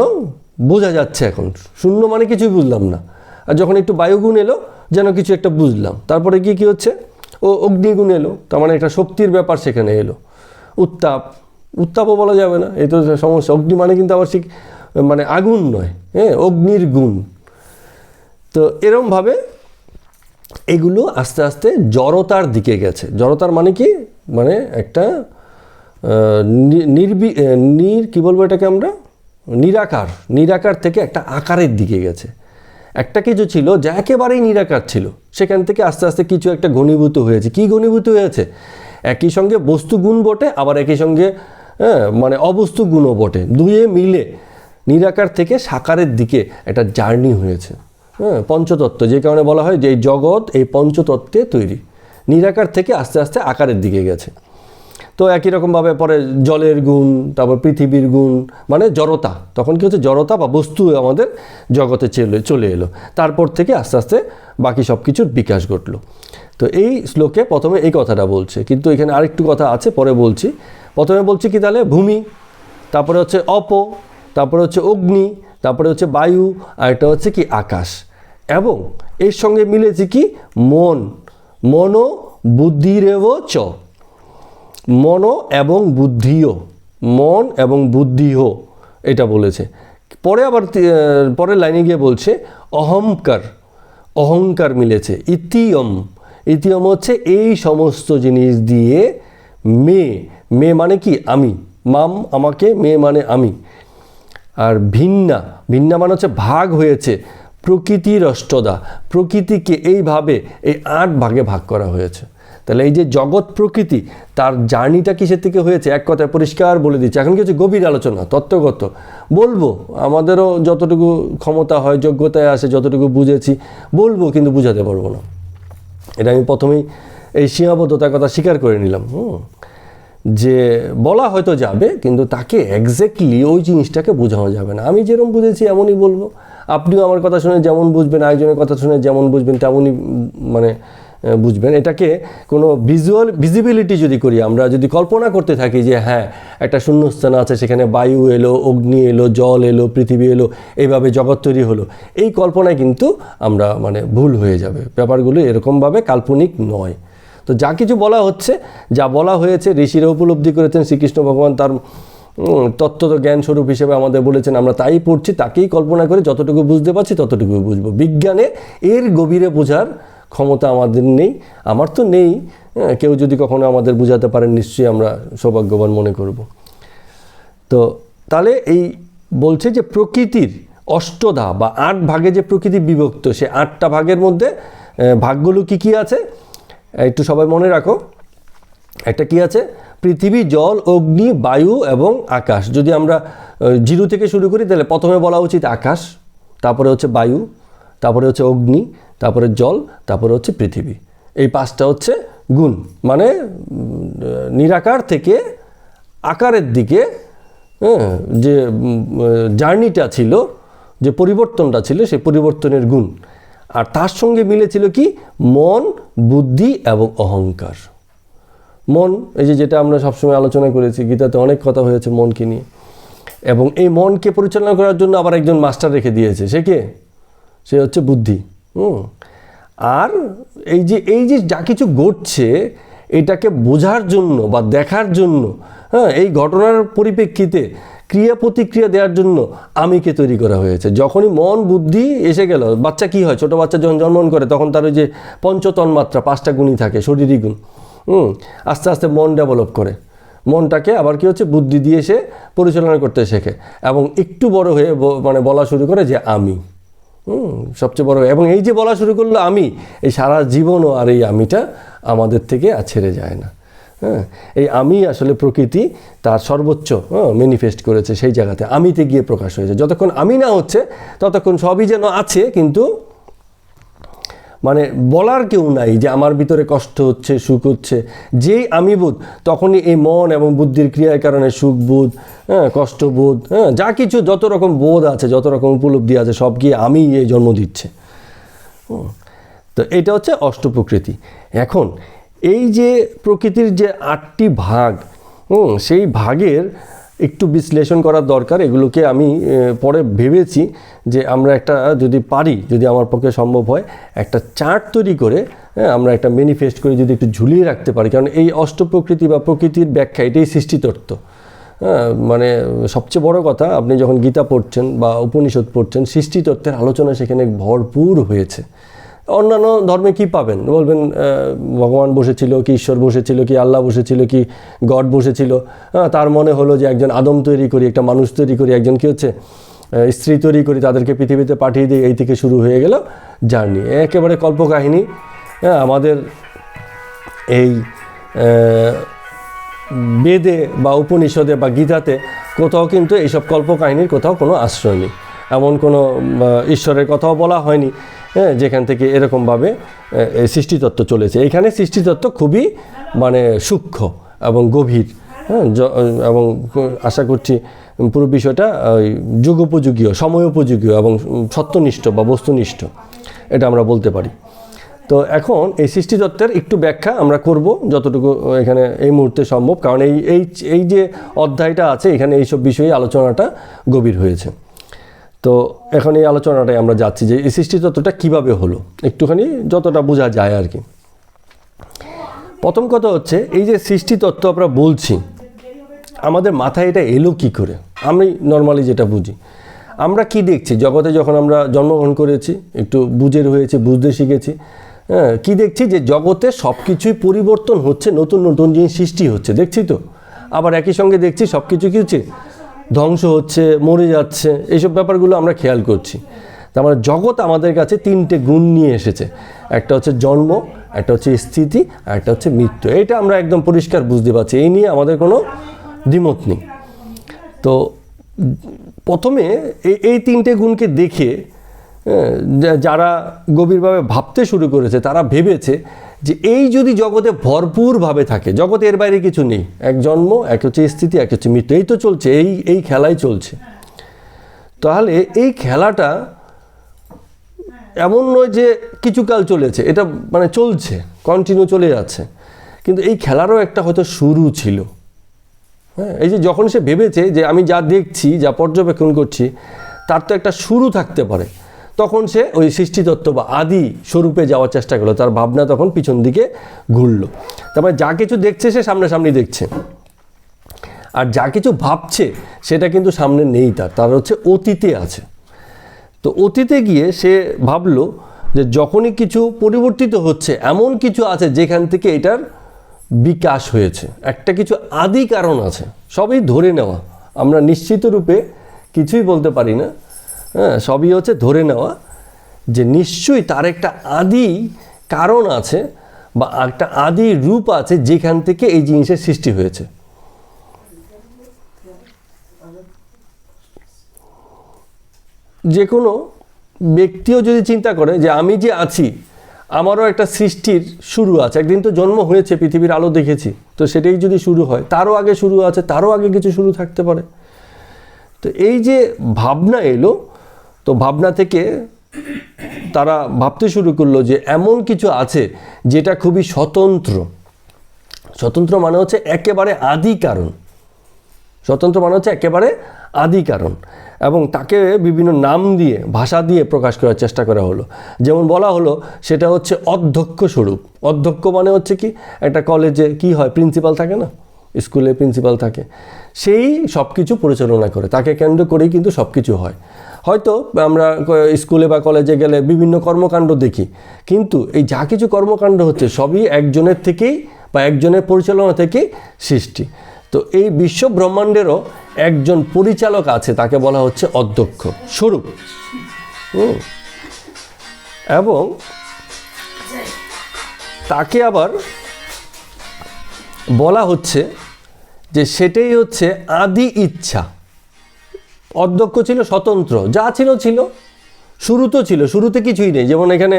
বোঝা যাচ্ছে। এখন শূন্য মানে কিছুই বুঝলাম না, আর যখন একটু বায়ুগুণ এলো যেন কিছু একটা বুঝলাম। তারপরে কি হচ্ছে, অগ্নিগুণ এলো, তার মানে একটা শক্তির ব্যাপার সেখানে এলো। উত্তাপও বলা যাবে না, এই তো সমস্যা। অগ্নি মানে কিন্তু আবার ঠিক মানে আগুন নয়, অগ্নির গুণ। তো এরমভাবে এগুলো আস্তে আস্তে জড়তার দিকে গেছে। জড়তার মানে কি, মানে একটা কি বলবো এটাকে আমরা, নিরাকার, নিরাকার থেকে একটা আকারের দিকে গেছে। একটা কিছু ছিল যা একেবারেই নিরাকার ছিল, সেখান থেকে আস্তে আস্তে কিছু একটা ঘনীভূত হয়েছে। কি ঘনীভূত হয়েছে? একই সঙ্গে বস্তু গুণ বটে, আবার একই সঙ্গে মানে অবস্তু গুণও বটে, দুয়ে মিলে নিরাকার থেকে সাকারের দিকে একটা জার্নি হয়েছে। পঞ্চতত্ত্ব, যে কারণে বলা হয় যে এই জগৎ এই পঞ্চতত্ত্বে তৈরি। নিরাকার থেকে আস্তে আস্তে আকারের দিকে গেছে। তো একই রকমভাবে পরে জলের গুণ, তারপর পৃথিবীর গুণ, মানে জড়তা। তখন কি হচ্ছে? জড়তা বা বস্তু আমাদের জগতে চলে এলো। তারপর থেকে আস্তে আস্তে বাকি সব কিছুর বিকাশ ঘটলো। তো এই শ্লোকে প্রথমে এই কথাটা বলছে, কিন্তু এখানে আরেকটু কথা আছে, পরে বলছি। প্রথমে বলছি কি তাহলে? ভূমি, তারপরে হচ্ছে অপ, তারপরে হচ্ছে অগ্নি, তারপরে হচ্ছে বায়ু, আর এটা হচ্ছে কি আকাশ। এবং এর সঙ্গে মিলেছে কি? মন, মনো বুদ্ধিরেব চ, মন এবং বুদ্ধিও, মন এবং বুদ্ধিও, এটা বলেছে। পরে আবার পরের লাইনে গিয়ে বলছে অহংকার, অহংকার মিলেছে। ইতিয়ম, ইতিয়ম হচ্ছে এই সমস্ত জিনিস দিয়ে মে, মে মানে কি? আমি, মাম আমাকে, মে মানে আমি। আর ভিন্না, ভিন্না মানে হচ্ছে ভাগ হয়েছে। প্রকৃতির অষ্টদা, প্রকৃতিকে এইভাবে এই 8 ভাগে ভাগ করা হয়েছে। তাহলে এই যে জগৎ প্রকৃতি, তার জার্নিটা কিসের থেকে হয়েছে? এক কথায় পরিষ্কার বলে দিচ্ছে। এখন কি হচ্ছে? গভীর আলোচনা, তত্ত্বগত বলবো, আমাদেরও যতটুকু ক্ষমতা হয়, যোগ্যতায় আসে, যতটুকু বুঝেছি বলবো, কিন্তু বুঝাতে পারবো না। এটা আমি প্রথমেই এই সীমাবদ্ধতার কথা স্বীকার করে নিলাম। যে বলা হয়তো যাবে, কিন্তু তাকে এক্স্যাক্টলি ওই জিনিসটাকে বোঝানো যাবে না। আমি যেরকম বুঝেছি এমনই বলবো, আপনিও আমার কথা শুনে যেমন বুঝবেন, আরেকজনের কথা শুনে যেমন বুঝবেন তেমনই মানে বুঝবেন। এটাকে কোনো ভিজিবিলিটি যদি করি, আমরা যদি কল্পনা করতে থাকি যে হ্যাঁ একটা শূন্যস্থান আছে, সেখানে বায়ু এলো, অগ্নি এলো, জল এলো, পৃথিবী এলো, এইভাবে জগৎ তৈরি হলো, এই কল্পনায় কিন্তু আমরা মানে ভুল হয়ে যাবে। ব্যাপারগুলো এরকমভাবে কাল্পনিক নয়। তো যা কিছু বলা হচ্ছে, যা বলা হয়েছে, ঋষিরা উপলব্ধি করেছেন, শ্রীকৃষ্ণ ভগবান তার তত্ত্ব জ্ঞান স্বরূপ হিসেবে আমাদের বলেছেন, আমরা তাই পড়ছি, তাকেই কল্পনা করে যতটুকু বুঝতে পারছি ততটুকু বুঝবো। বিজ্ঞানে এর গভীরে বোঝার ক্ষমতা আমাদের নেই, আমার তো নেই। কেউ যদি কখনো আমাদের বুঝাতে পারেন, নিশ্চয়ই আমরা সৌভাগ্যবান মনে করব। তো তাহলে এই বলছে যে প্রকৃতির অষ্টধা বা 8 ভাগে যে প্রকৃতি বিভক্ত, সে 8টা ভাগের মধ্যে ভাগগুলো কি কি আছে একটু সবাই মনে রাখো। একটা কি আছে? পৃথিবী, জল, অগ্নি, বায়ু এবং আকাশ। যদি আমরা 0 থেকে শুরু করি, তাহলে প্রথমে বলা উচিত আকাশ, তারপরে হচ্ছে বায়ু, তারপরে হচ্ছে অগ্নি, তারপরে জল, তারপরে হচ্ছে পৃথিবী। এই 5টা হচ্ছে গুণ, মানে নিরাকার থেকে আকারের দিকে যে জার্নিটা ছিল, যে পরিবর্তনটা ছিল, সেই পরিবর্তনের গুণ। আর তার সঙ্গে মিলেছিল কি? মন, বুদ্ধি এবং অহংকার। মন, এই যেটা আমরা সবসময় আলোচনা করেছি, গীতাতে অনেক কথা হয়েছে মনকে নিয়ে। এবং এই মনকে পরিচালনা করার জন্য আবার একজন মাস্টার রেখে দিয়েছে। সে কে? সে হচ্ছে বুদ্ধি। আর এই যে যা কিছু ঘটছে, এটাকে বোঝার জন্য বা দেখার জন্য, এই ঘটনার পরিপ্রেক্ষিতে ক্রিয়া প্রতিক্রিয়া দেওয়ার জন্য আমিকে তৈরি করা হয়েছে। যখনই মন বুদ্ধি এসে গেল, বাচ্চা কি হয়? ছোট বাচ্চা যখন জন্মগ্রহণ করে, তখন তার ওই যে পঞ্চতন্মাত্রা 5টা গুণই থাকে, শরীরী গুণ। আস্তে আস্তে মন ডেভেলপ করে, মনটাকে আবার কি হচ্ছে? বুদ্ধি দিয়ে সে পরিচালনা করতে শেখে, এবং একটু বড় হয়ে মানে বলা শুরু করে যে আমি সবচেয়ে বড়। এবং এই যে বলা শুরু করলো আমি, এই সারা জীবনও আর এই আমিটা আমাদের থেকে আর ছেড়ে যায় না। এই আমি আসলে প্রকৃতি তার সর্বোচ্চ ম্যানিফেস্ট করেছে, সেই জায়গাতে আমিতে গিয়ে প্রকাশ হয়েছে। যতক্ষণ আমি না হচ্ছে, ততক্ষণ সবই যেন আছে, কিন্তু মানে বলার কেউ নাই যে আমার ভিতরে কষ্ট হচ্ছে, সুখ হচ্ছে। যেই আমি বোধ, তখনই এই মন এবং বুদ্ধির ক্রিয়ার কারণে সুখ বোধ, কষ্টবোধ, যা কিছু যত রকম বোধ আছে, যত রকম উপলব্ধি আছে, সব গিয়ে আমি এই জন্ম দিচ্ছে। তো এটা হচ্ছে অষ্টপ্রকৃতি। এখন এই যে প্রকৃতির যে 8টি ভাগ, সেই ভাগের একটু বিশ্লেষণ করার দরকার। এগুলোকে আমি পরে ভেবেছি যে আমরা একটা যদি পারি, যদি আমার পক্ষে সম্ভব হয়, একটা চার্ট তৈরি করে আমরা একটা ম্যানিফেস্ট করে যদি একটু ঝুলিয়ে রাখতে পারি। কারণ এই অষ্টপ্রকৃতি বা প্রকৃতির ব্যাখ্যা, এটাই সৃষ্টিতত্ত্ব। মানে সবচেয়ে বড় কথা, আপনি যখন গীতা পড়ছেন বা উপনিষদ পড়ছেন, সৃষ্টিতত্ত্বের আলোচনা সেখানে ভরপুর হয়েছে। অন্যান্য ধর্মে কি পাবেন বলবেন, ভগবান বসেছিল কি, ঈশ্বর বসেছিল কি, আল্লাহ বসেছিল কি, গড বসেছিল। তার মনে হলো যে একজন আদম তৈরি করি, একটা মানুষ তৈরি করি, একজন কি হচ্ছে স্ত্রী তৈরি করি, তাদেরকে পৃথিবীতে পাঠিয়ে দিই, এই থেকে শুরু হয়ে গেল জার্নি। একেবারে কল্পকাহিনী। আমাদের এই বেদে বা উপনিষদে বা গীতাতে কোথাও কিন্তু এইসব কল্পকাহিনীর কোথাও কোনো আশ্রয় নেই। এমন কোনো ঈশ্বরের কথাও বলা হয়নি যেখান থেকে এরকমভাবে সৃষ্টিতত্ত্ব চলেছে। এখানে সৃষ্টিতত্ত্ব খুবই মানে সূক্ষ্ম এবং গভীর, এবং আশা করছি পুরো বিষয়টা যুগোপযোগীয়, সময়োপযোগীও এবং সত্যনিষ্ঠ বা বস্তুনিষ্ঠ, এটা আমরা বলতে পারি। তো এখন এই সৃষ্টিতত্ত্বের একটু ব্যাখ্যা আমরা করব যতটুকু এখানে এই মুহূর্তে সম্ভব, কারণ এই যে অধ্যায়টা আছে এখানে এইসব বিষয়ে আলোচনাটা গভীর হয়েছে। তো এখন এই আলোচনাটাই আমরা যাচ্ছি যে এই সৃষ্টিতত্ত্বটা কীভাবে হলো, একটুখানি যতটা বোঝা যায় আর কি। প্রথম কথা হচ্ছে এই যে সৃষ্টিতত্ত্ব আমরা বলছি, আমাদের মাথায় এটা এলো কী করে? আমি নর্মালি যেটা বুঝি, আমরা কি দেখছি জগতে, যখন আমরা জন্মগ্রহণ করেছি, একটু বুঝের হয়েছে, বুঝতে শিখেছি, কি দেখছি যে জগতে সব কিছুই পরিবর্তন হচ্ছে, নতুন নতুন জিনিস সৃষ্টি হচ্ছে, দেখছি তো। আবার একই সঙ্গে দেখছি সব কিছু কী হচ্ছে, ধ্বংস হচ্ছে, মরে যাচ্ছে, এইসব ব্যাপারগুলো আমরা খেয়াল করছি। তার মানে জগৎ আমাদের কাছে তিনটে গুণ নিয়ে এসেছে, একটা হচ্ছে জন্ম, একটা হচ্ছে স্থিতি, আর একটা হচ্ছে মৃত্যু। এইটা আমরা একদম পরিষ্কার বুঝতে পারছি, এই নিয়ে আমাদের কোনো দ্বিমত নেই। তো প্রথমে এই তিনটে গুণকে দেখে যারা গভীরভাবে ভাবতে শুরু করেছে, তারা ভেবেছে যে এই যদি জগতে ভরপুরভাবে থাকে, জগতে এর বাইরে কিছু নেই, এক জন্ম, এক হচ্ছে স্থিতি, এক হচ্ছে মৃত্যু, এই তো চলছে, এই খেলাই চলছে। তাহলে এই খেলাটা এমন নয় যে কিছুকাল চলেছে, এটা মানে চলছে, কন্টিনিউ চলে যাচ্ছে, কিন্তু এই খেলারও একটা হয়তো শুরু ছিল। এই যে যখন সে ভেবেছে যে আমি যা দেখছি, যা পর্যবেক্ষণ করছি, তার তো একটা শুরু থাকতে পারে, তখন সে ওই সৃষ্টিতত্ত্ব বা আদি স্বরূপে যাওয়ার চেষ্টা করলো। তার ভাবনা তখন পিছন দিকে ঘুরলো। তারপরে যা কিছু দেখছে সে সামনাসামনি দেখছে, আর যা কিছু ভাবছে সেটা কিন্তু সামনে নেই, তার হচ্ছে অতীতে আছে। তো অতীতে গিয়ে সে ভাবলো যে যখনই কিছু পরিবর্তিত হচ্ছে, এমন কিছু আছে যেখান থেকে এটার বিকাশ হয়েছে, একটা কিছু আদি কারণ আছে। সবই ধরে নেওয়া, আমরা নিশ্চিত রূপে কিছুই বলতে পারি না, সবই হচ্ছে ধরে নেওয়া যে নিশ্চয়ই তার একটা আদি কারণ আছে বা একটা আদি রূপ আছে যেখান থেকে এই জিনিসের সৃষ্টি হয়েছে। যে কোনো ব্যক্তিও যদি চিন্তা করে যে আমি যে আছি, আমারও একটা সৃষ্টির শুরু আছে, একদিন তো জন্ম হয়েছে, পৃথিবীর আলো দেখেছি, তো সেটাই যদি শুরু হয়, তারও আগে শুরু আছে, তারও আগে কিছু শুরু থাকতে পারে। তো এই যে ভাবনা এলো, তো ভাবনা থেকে তারা ভাবতে শুরু করলো যে এমন কিছু আছে যেটা খুবই স্বতন্ত্র। স্বতন্ত্র মানে হচ্ছে একেবারে আদি কারণ, স্বতন্ত্র মানে হচ্ছে একেবারে আদি কারণ, এবং তাকে বিভিন্ন নাম দিয়ে, ভাষা দিয়ে প্রকাশ করার চেষ্টা করা হলো। যেমন বলা হলো সেটা হচ্ছে অধ্যক্ষ স্বরূপ। অধ্যক্ষ মানে হচ্ছে কি, একটা কলেজে কি হয়, প্রিন্সিপাল থাকে না, স্কুলে প্রিন্সিপাল থাকে, সেই সব কিছু পরিচালনা করে, তাকে কেন্দ্র করেই কিন্তু সব কিছু হয়। হয়তো আমরা স্কুলে বা কলেজে গেলে বিভিন্ন কর্মকাণ্ড দেখি, কিন্তু এই যা কিছু কর্মকাণ্ড হচ্ছে সবই একজনের থেকেই বা একজনের পরিচালনা থেকেই সৃষ্টি। তো এই বিশ্ব ব্রহ্মাণ্ডেরও একজন পরিচালক আছে, তাকে বলা হচ্ছে অধ্যক্ষ স্বরূপ। এবং তাকে আবার বলা হচ্ছে যে সেটাই হচ্ছে আদি ইচ্ছা। অধ্যক্ষ ছিল স্বতন্ত্র, যা ছিল ছিল, শুরু তো ছিল, শুরুতে কিছুই নেই। যেমন এখানে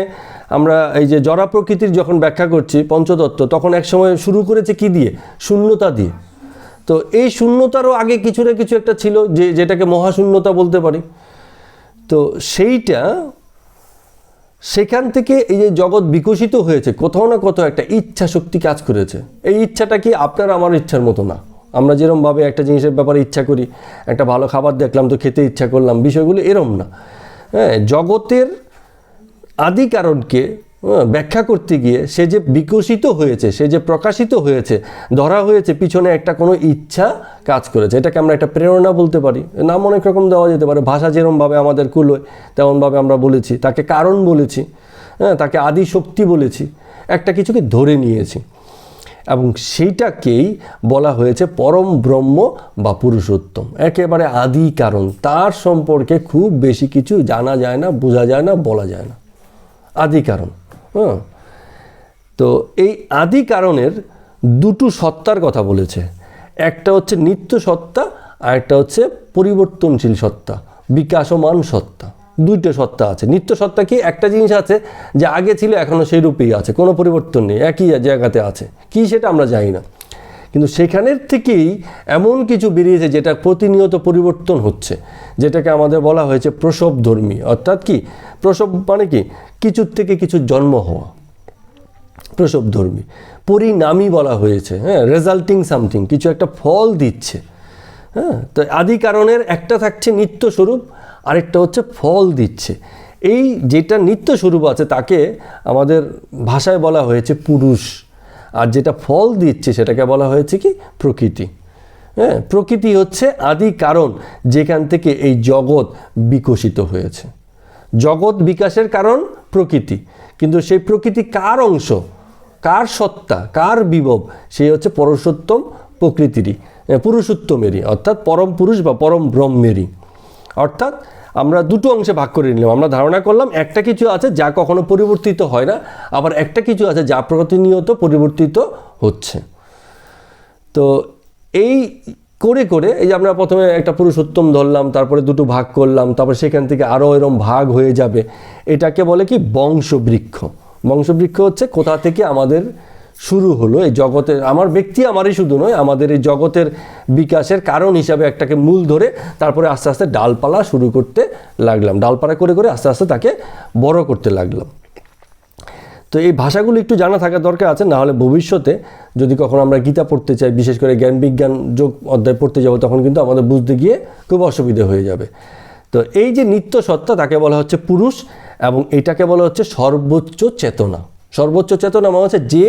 আমরা এই যে জড়া প্রকৃতির যখন ব্যাখ্যা করছি পঞ্চতত্ত্ব, তখন এক সময় শুরু করেছে কি দিয়ে, শূন্যতা দিয়ে। তো এই শূন্যতারও আগে কিছু না কিছু একটা ছিল, যেটাকে মহাশূন্যতা বলতে পারি। তো সেইটা, সেখান থেকে এই যে জগৎ বিকশিত হয়েছে, কোথাও না কোথাও একটা ইচ্ছা শক্তি কাজ করেছে। এই ইচ্ছাটা কি আপনার আমার ইচ্ছার মতো না। আমরা যেরমভাবে একটা জিনিসের ব্যাপারে ইচ্ছা করি, একটা ভালো খাবার দেখলাম তো খেতে ইচ্ছা করলাম, বিষয়গুলো এরম না। জগতের আদি কারণকে ব্যাখ্যা করতে গিয়ে সে যে বিকশিত হয়েছে, সে যে প্রকাশিত হয়েছে, ধরা হয়েছে, পিছনে একটা কোনো ইচ্ছা কাজ করেছে। এটাকে আমরা একটা প্রেরণা বলতে পারি, নাম অনেক রকম দেওয়া যেতে পারে। ভাষা যেরমভাবে আমাদের কুলোয় তেমনভাবে আমরা বলেছি, তাকে কারণ বলেছি। হ্যাঁ, তাকে আদি শক্তি বলেছি, একটা কিছুকে ধরে নিয়েছি, এবং সেইটাকেই বলা হয়েছে পরম ব্রহ্ম বা পুরুষোত্তম, একেবারে আদি কারণ। তার সম্পর্কে খুব বেশি কিছু জানা যায় না, বোঝা যায় না, বলা যায় না। আদি কারণ। হ্যাঁ, তো এই আদি কারণের দুটো সত্তার কথা বলেছে, একটা হচ্ছে নিত্য সত্তা আর একটা হচ্ছে পরিবর্তনশীল সত্তা, বিকাশমান সত্তা। দুইটা সত্তা আছে। নিত্য সত্তা কি? একটা জিনিস আছে যে আগে ছিল এখনও সেই রূপেই আছে, কোনো পরিবর্তন নেই, একই জায়গাতে আছে। কি সেটা আমরা জানি না, কিন্তু সেখানের থেকেই এমন কিছু বেরিয়েছে যেটা প্রতিনিয়ত পরিবর্তন হচ্ছে, যেটাকে আমাদের বলা হয়েছে প্রসবধর্মী। অর্থাৎ কি প্রসব মানে কি? কিছুর থেকে কিছু জন্ম হওয়া, প্রসবধর্মী। পরিণামী বলা হয়েছে, হ্যাঁ, রেজাল্টিং সামথিং, কিছু একটা ফল দিচ্ছে। হ্যাঁ, তো আদি কারণের একটা থাকছে নিত্য স্বরূপ, আরেকটা হচ্ছে ফল দিচ্ছে। এই যেটা নিত্য স্বরূপ আছে তাকে আমাদের ভাষায় বলা হয়েছে পুরুষ, আর যেটা ফল দিচ্ছে সেটাকে বলা হয়েছে কি? প্রকৃতি। হ্যাঁ, প্রকৃতি হচ্ছে আদি কারণ, যেখান থেকে এই জগৎ বিকশিত হয়েছে। জগৎ বিকাশের কারণ প্রকৃতি, কিন্তু সেই প্রকৃতি কার অংশ, কার সত্তা, কার বিভব? সেই হচ্ছে পুরুষোত্তম প্রকৃতিরই, পুরুষোত্তমেরই, অর্থাৎ পরম পুরুষ বা পরম ব্রহ্মেরই। অর্থাৎ আমরা দুটো অংশে ভাগ করে নিলাম। আমরা ধারণা করলাম একটা কিছু আছে যা কখনো পরিবর্তিত হয় না, আবার একটা কিছু আছে যা প্রতিনিয়ত পরিবর্তিত হচ্ছে। তো এই করে করে এই যে আমরা প্রথমে একটা পুরুষোত্তম ধরলাম, তারপরে দুটো ভাগ করলাম, তারপরে সেখান থেকে আরও এরম ভাগ হয়ে যাবে। এটাকে বলে কি? বংশবৃক্ষ। বংশবৃক্ষ হচ্ছে কোথা থেকে আমাদের শুরু হলো এই জগতের, আমার ব্যক্তি আমারই শুধু নয়, আমাদের এই জগতের বিকাশের কারণ হিসাবে একটাকে মূল ধরে তারপরে আস্তে আস্তে ডালপালা শুরু করতে লাগলাম, ডালপালা করে করে আস্তে আস্তে তাকে বড় করতে লাগলাম। তো এই ভাষাগুলো একটু জানা থাকা দরকার আছে, না হলে ভবিষ্যতে যদি কখনো আমরা গীতা পড়তে চাই, বিশেষ করে জ্ঞান বিজ্ঞান যোগ অধ্যায় পড়তে যাব, তখন কিন্তু আমাদের বুঝতে গিয়ে খুব অসুবিধে হয়ে যাবে। তো এই যে নিত্য সত্তা তাকে বলা হচ্ছে পুরুষ, এবং এটাকে বলা হচ্ছে সর্বোচ্চ চেতনা। সর্বোচ্চ চেতনা মানে হচ্ছে যে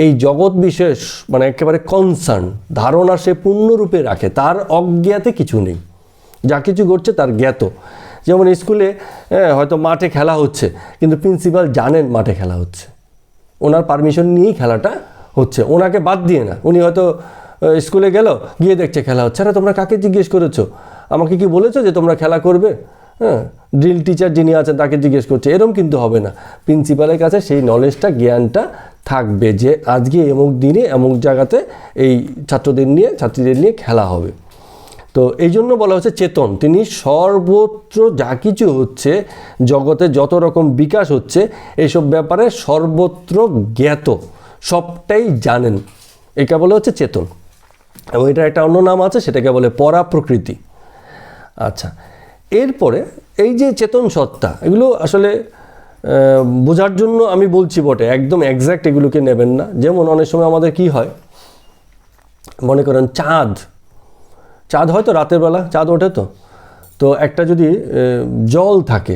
এই জগৎ বিশেষ মানে একেবারে কনসার্ন, ধারণা সে পূর্ণরূপে রাখে, তার অজ্ঞাতে কিছু নেই, যা কিছু ঘটছে তার জ্ঞাত। যেমন স্কুলে হয়তো মাঠে খেলা হচ্ছে, কিন্তু প্রিন্সিপাল জানেন মাঠে খেলা হচ্ছে, ওনার পারমিশন নিয়েই খেলাটা হচ্ছে, ওনাকে বাদ দিয়ে না। উনি হয়তো স্কুলে গেল, গিয়ে দেখছে খেলা হচ্ছে, আরে তোমরা কাকে জিজ্ঞেস করেছো? আমাকে কি বলেছো যে তোমরা খেলা করবে? হ্যাঁ, ড্রিল টিচার যিনি আছেন তাকে জিজ্ঞেস করছে, এরম কিন্তু হবে না। প্রিন্সিপালের কাছে সেই নলেজটা, জ্ঞানটা থাকবে যে আজকে এমুক দিনে এমুক জায়গাতে এই ছাত্রদের নিয়ে, ছাত্রীদের নিয়ে খেলা হবে। তো এই জন্য বলা হচ্ছে চেতন। তিনি সর্বত্র যা কিছু হচ্ছে, জগতে যত রকম বিকাশ হচ্ছে, এইসব ব্যাপারে সর্বত্র জ্ঞাত, সবটাই জানেন, একে বলে হচ্ছে চেতন। এবং এটা একটা অন্য নাম আছে, সেটাকে বলে পরা প্রকৃতি। আচ্ছা, এরপরে এই যে চেতন সত্তা, এগুলো আসলে বোঝার জন্য আমি বলছি বটে, একদম এক্স্যাক্ট এগুলোকে নেবেন না। যেমন অনেক সময় আমাদের কি হয়, মনে করেন চাঁদ হয়তো রাতের বেলা চাঁদ ওঠে, তো একটা যদি জল থাকে,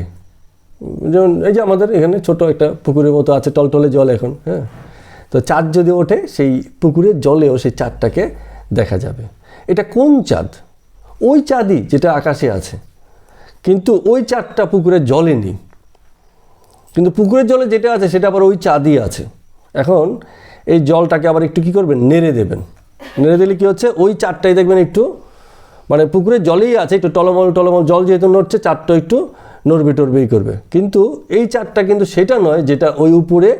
যেমন এই যে আমাদের এখানে ছোট একটা পুকুরের মতো আছে, টলটলে জল এখন, হ্যাঁ, তো চাঁদ যদি ওঠে সেই পুকুরের জলেও সেই চাঁদটাকে দেখা যাবে। এটা কোন চাঁদ? ওই চাঁদই যেটা আকাশে আছে, কিন্তু ওই চাঁদটা পুকুরের জলে নেই, কিন্তু পুকুরের জলে যেটা আছে সেটা আবার ওই চাঁদই আছে। এখন এই জলটাকে আবার একটু কী করবেন? নেড়ে দেবেন। নেড়ে দিলে কী হচ্ছে? ওই চাঁদটাই দেখবেন একটু, মানে পুকুরের জলেই আছে, একটু টলমল জল যেহেতু নড়ছে, চাঁদটা একটু নড়বে টড়বেই করবে, কিন্তু এই চাঁদটা কিন্তু সেটা নয় যেটা ওই উপরে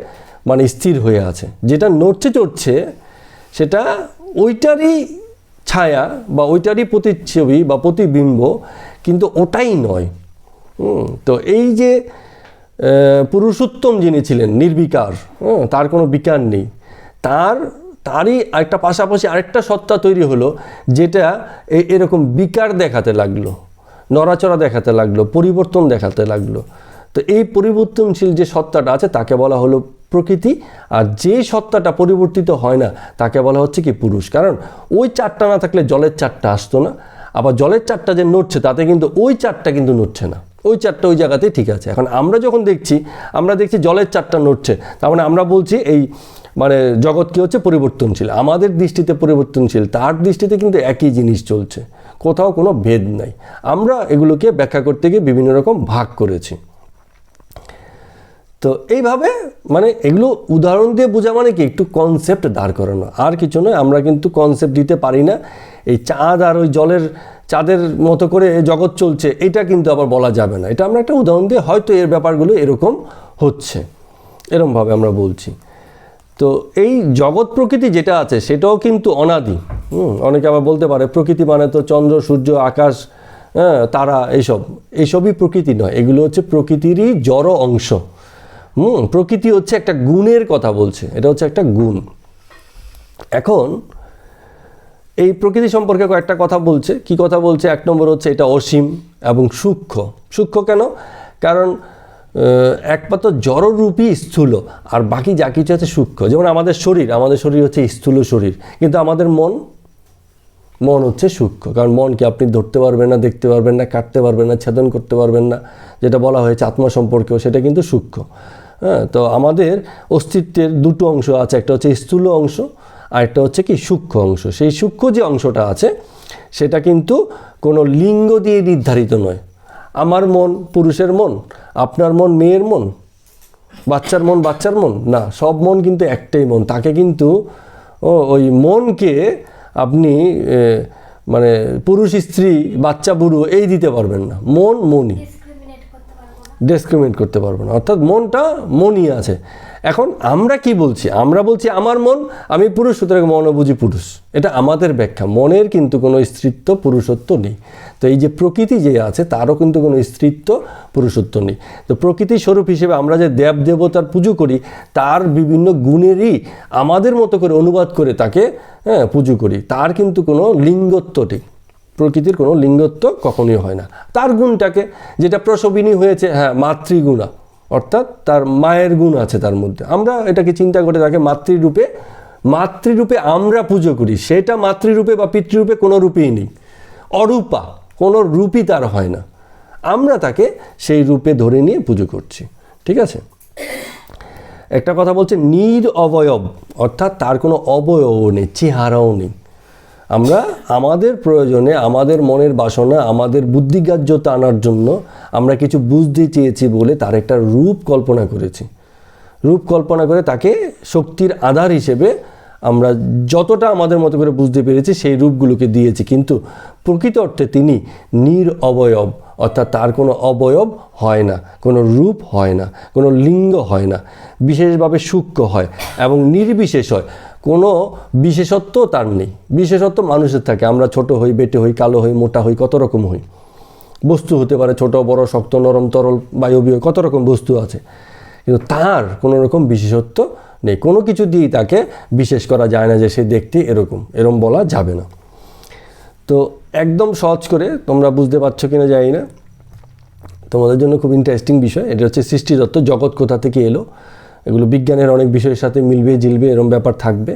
মানে স্থির হয়ে আছে। যেটা নড়ছে চড়ছে সেটা ওইটারই ছায়া বা ওইটারই প্রতিচ্ছবি বা প্রতিবিম্ব, কিন্তু ওটাই নয়। তো এই যে পুরুষোত্তম যিনি ছিলেন নির্বিকার, তার কোনো বিকার নেই, তারই একটা পাশাপাশি আরেকটা সত্তা তৈরি হলো, যেটা এরকম বিকার দেখাতে লাগলো, নড়াচড়া দেখাতে লাগলো, পরিবর্তন দেখাতে লাগলো। তো এই পরিবর্তনশীল যে সত্তাটা আছে তাকে বলা হলো প্রকৃতি, আর যে সত্তাটা পরিবর্তিত হয় না তাকে বলা হচ্ছে কি? পুরুষ। কারণ ওই চারটা না থাকলে জলের চারটা আসতো না, আবার জলের চারটা যে নড়ছে তাতে কিন্তু ওই চারটা কিন্তু নড়ছে না, ওই চারটা ওই জায়গাতেই ঠিক আছে। এখন আমরা যখন দেখছি, আমরা দেখছি জলের চারটা নড়ছে, তার মানে আমরা বলছি এই মানে জগৎ কী হচ্ছে? পরিবর্তনশীল। আমাদের দৃষ্টিতে পরিবর্তনশীল, তার দৃষ্টিতে কিন্তু একই জিনিস চলছে, কোথাও কোনো ভেদ নাই। আমরা এগুলোকে ব্যাখ্যা করতে গিয়ে বিভিন্ন রকম ভাগ করেছি। তো এইভাবে মানে এগুলো উদাহরণ দিয়ে বোঝা মানে কি একটু কনসেপ্ট দাঁড় করানো, আর কিছু নয়। আমরা কিন্তু কনসেপ্ট দিতে পারি না। এই চাঁদ আর ওই চাঁদের মতো করে জগৎ চলছে এটা কিন্তু আবার বলা যাবে না। এটা আমরা একটা উদাহরণ দিয়ে হয়তো এর ব্যাপারগুলো এরকম হচ্ছে, এরকমভাবে আমরা বলছি। তো এই জগৎ প্রকৃতি যেটা আছে সেটাও কিন্তু অনাদি। অনেকে আবার বলতে পারে প্রকৃতি মানে তো চন্দ্র, সূর্য, আকাশ, তারা, এইসবই প্রকৃতি নয়। এগুলো হচ্ছে প্রকৃতিরই জড় অংশ। প্রকৃতি হচ্ছে একটা গুণের কথা বলছে, এটা হচ্ছে একটা গুণ। এখন এই প্রকৃতি সম্পর্কে কয়েকটা কথা বলছে। কি কথা বলছে? এক নম্বর হচ্ছে এটা অসীম এবং সূক্ষ্ম। সূক্ষ্ম কেন? কারণ একমাত্র জড়রূপী স্থূল, আর বাকি যা কিছু আছে সূক্ষ্ম। যেমন আমাদের শরীর হচ্ছে স্থূল শরীর, কিন্তু আমাদের মন হচ্ছে সূক্ষ্ম। কারণ মনকে আপনি ধরতে পারবেন না, দেখতে পারবেন না, কাটতে পারবেন না, ছেদন করতে পারবেন না। যেটা বলা হয়েছে আত্মা সম্পর্কেও, সেটা কিন্তু সূক্ষ্ম। তো আমাদের অস্তিত্বের দুটো অংশ আছে, একটা হচ্ছে স্থূল অংশ আর একটা হচ্ছে কি সূক্ষ্ম অংশ। সেই সূক্ষ্ম যে অংশটা আছে সেটা কিন্তু কোনো লিঙ্গ দিয়ে নির্ধারিত নয়। আমার মন পুরুষের মন, আপনার মন মেয়ের মন, বাচ্চার মন না, সব মন কিন্তু একটাই মন। তাকে কিন্তু ওই মনকে আপনি মানে পুরুষ স্ত্রী, বাচ্চা বুড়ো এই দিতে পারবেন না। মনই ডিসক্রিমিনেট করতে পারবো না, অর্থাৎ মনটা মনই আছে। এখন আমরা কি বলছি? আমরা বলছি আমার মন, আমি পুরুষ, সুতরাং মনও বুঝি পুরুষ। এটা আমাদের ব্যাখ্যা। মনের কিন্তু কোনো স্ত্রীত্ব পুরুষত্ব নেই। তো এই যে প্রকৃতি যে আছে তারও কিন্তু কোনো স্ত্রীত্ব পুরুষত্ব নেই। তো প্রকৃতির স্বরূপ হিসেবে আমরা যে দেব দেবতার পুজো করি, তার বিভিন্ন গুণেরই আমাদের মতো করে অনুবাদ করে তাকে পুজো করি। তার কিন্তু কোনো লিঙ্গত্ব নেই। প্রকৃতির কোনো লিঙ্গত্ব কখনোই হয় না। তার গুণটাকে, যেটা প্রসবিনী হয়েছে, মাতৃগুণা, অর্থাৎ তার মায়ের গুণ আছে তার মধ্যে। আমরা এটাকে চিন্তা করে তাকে মাতৃরূপে আমরা পুজো করি। সেটা মাতৃরূপে বা পিতৃরূপে কোনো রূপেই নেই, অরূপা, কোনো রূপই তার হয় না। আমরা তাকে সেই রূপে ধরে নিয়ে পুজো করছি। ঠিক আছে? একটা কথা বলছে নিরবয়ব, অর্থাৎ তার কোনো অবয়বও নেই, চেহারাও নেই। আমরা আমাদের প্রয়োজনে, আমাদের মনের বাসনা, আমাদের বুদ্ধিগ্রাহ্যতা আনার জন্য আমরা কিছু বুঝতে চেয়েছি বলে তার একটা রূপ কল্পনা করেছি। রূপ কল্পনা করে তাকে শক্তির আধার হিসেবে আমরা যতটা আমাদের মতো করে বুঝতে পেরেছি সেই রূপগুলোকে দিয়েছি। কিন্তু প্রকৃত অর্থে তিনি নিরবয়ব, অর্থাৎ তার কোনো অবয়ব হয় না, কোনো রূপ হয় না, কোনো লিঙ্গ হয় না, বিশেষভাবে সূক্ষ্ম হয় এবং নির্বিশেষ হয়। কোনো বিশেষত্ব তার নেই। বিশেষত্ব মানুষের থাকে। আমরা ছোট হই, বেটে হই, কালো হই, মোটা হই, কত রকম হই। বস্তু হতে পারে ছোট বড়, শক্ত নরম, তরল, বায়বীয়, কত রকম বস্তু আছে। কিন্তু তার কোনো রকম বিশেষত্ব নেই। কোনো কিছু দিয়েই তাকে বিশেষ করা যায় না যে সে দেখতে এরম বলা যাবে না। তো একদম সহজ করে তোমরা বুঝতে পারছো কিনা জানি না, তোমাদের জন্য খুব ইন্টারেস্টিং বিষয়। এটা হচ্ছে সৃষ্টিতত্ত্ব, জগৎ কোথা থেকে এলো, এগুলো বিজ্ঞানের অনেক বিষয়ের সাথে মিলবে জিলবে, এরম ব্যাপার থাকবে।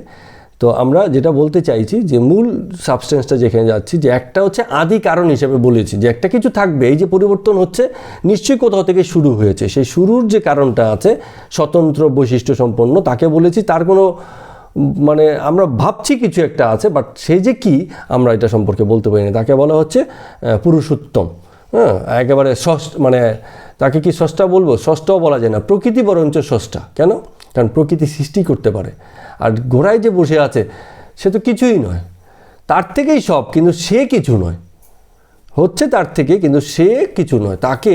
তো আমরা যেটা বলতে চাইছি যে মূল সাবস্টেন্সটা যেখানে যাচ্ছি, যে একটা হচ্ছে আদি কারণ হিসেবে বলেছি যে একটা কিছু থাকবে। এই যে পরিবর্তন হচ্ছে নিশ্চয়ই কোথাও থেকে শুরু হয়েছে। সেই শুরুর যে কারণটা আছে স্বতন্ত্র বৈশিষ্ট্য সম্পন্ন, তাকে বলেছি তার কোনো মানে আমরা ভাবছি কিছু একটা আছে, বাট সেই যে কি আমরা এটা সম্পর্কে বলতে পারি না। তাকে বলা হচ্ছে পুরুষোত্তম। একেবারে মানে তাকে কি স্রষ্টা বলবো? স্রষ্টাও বলা যায় না, প্রকৃতি বরঞ্চ স্রষ্টা। কেন? কারণ প্রকৃতি সৃষ্টি করতে পারে। আর ঘোড়ায় যে বসে আছে সে তো কিছুই নয়, তার থেকেই সব, কিন্তু সে কিছু নয়। হচ্ছে তার থেকে, কিন্তু সে কিছু নয়। তাকে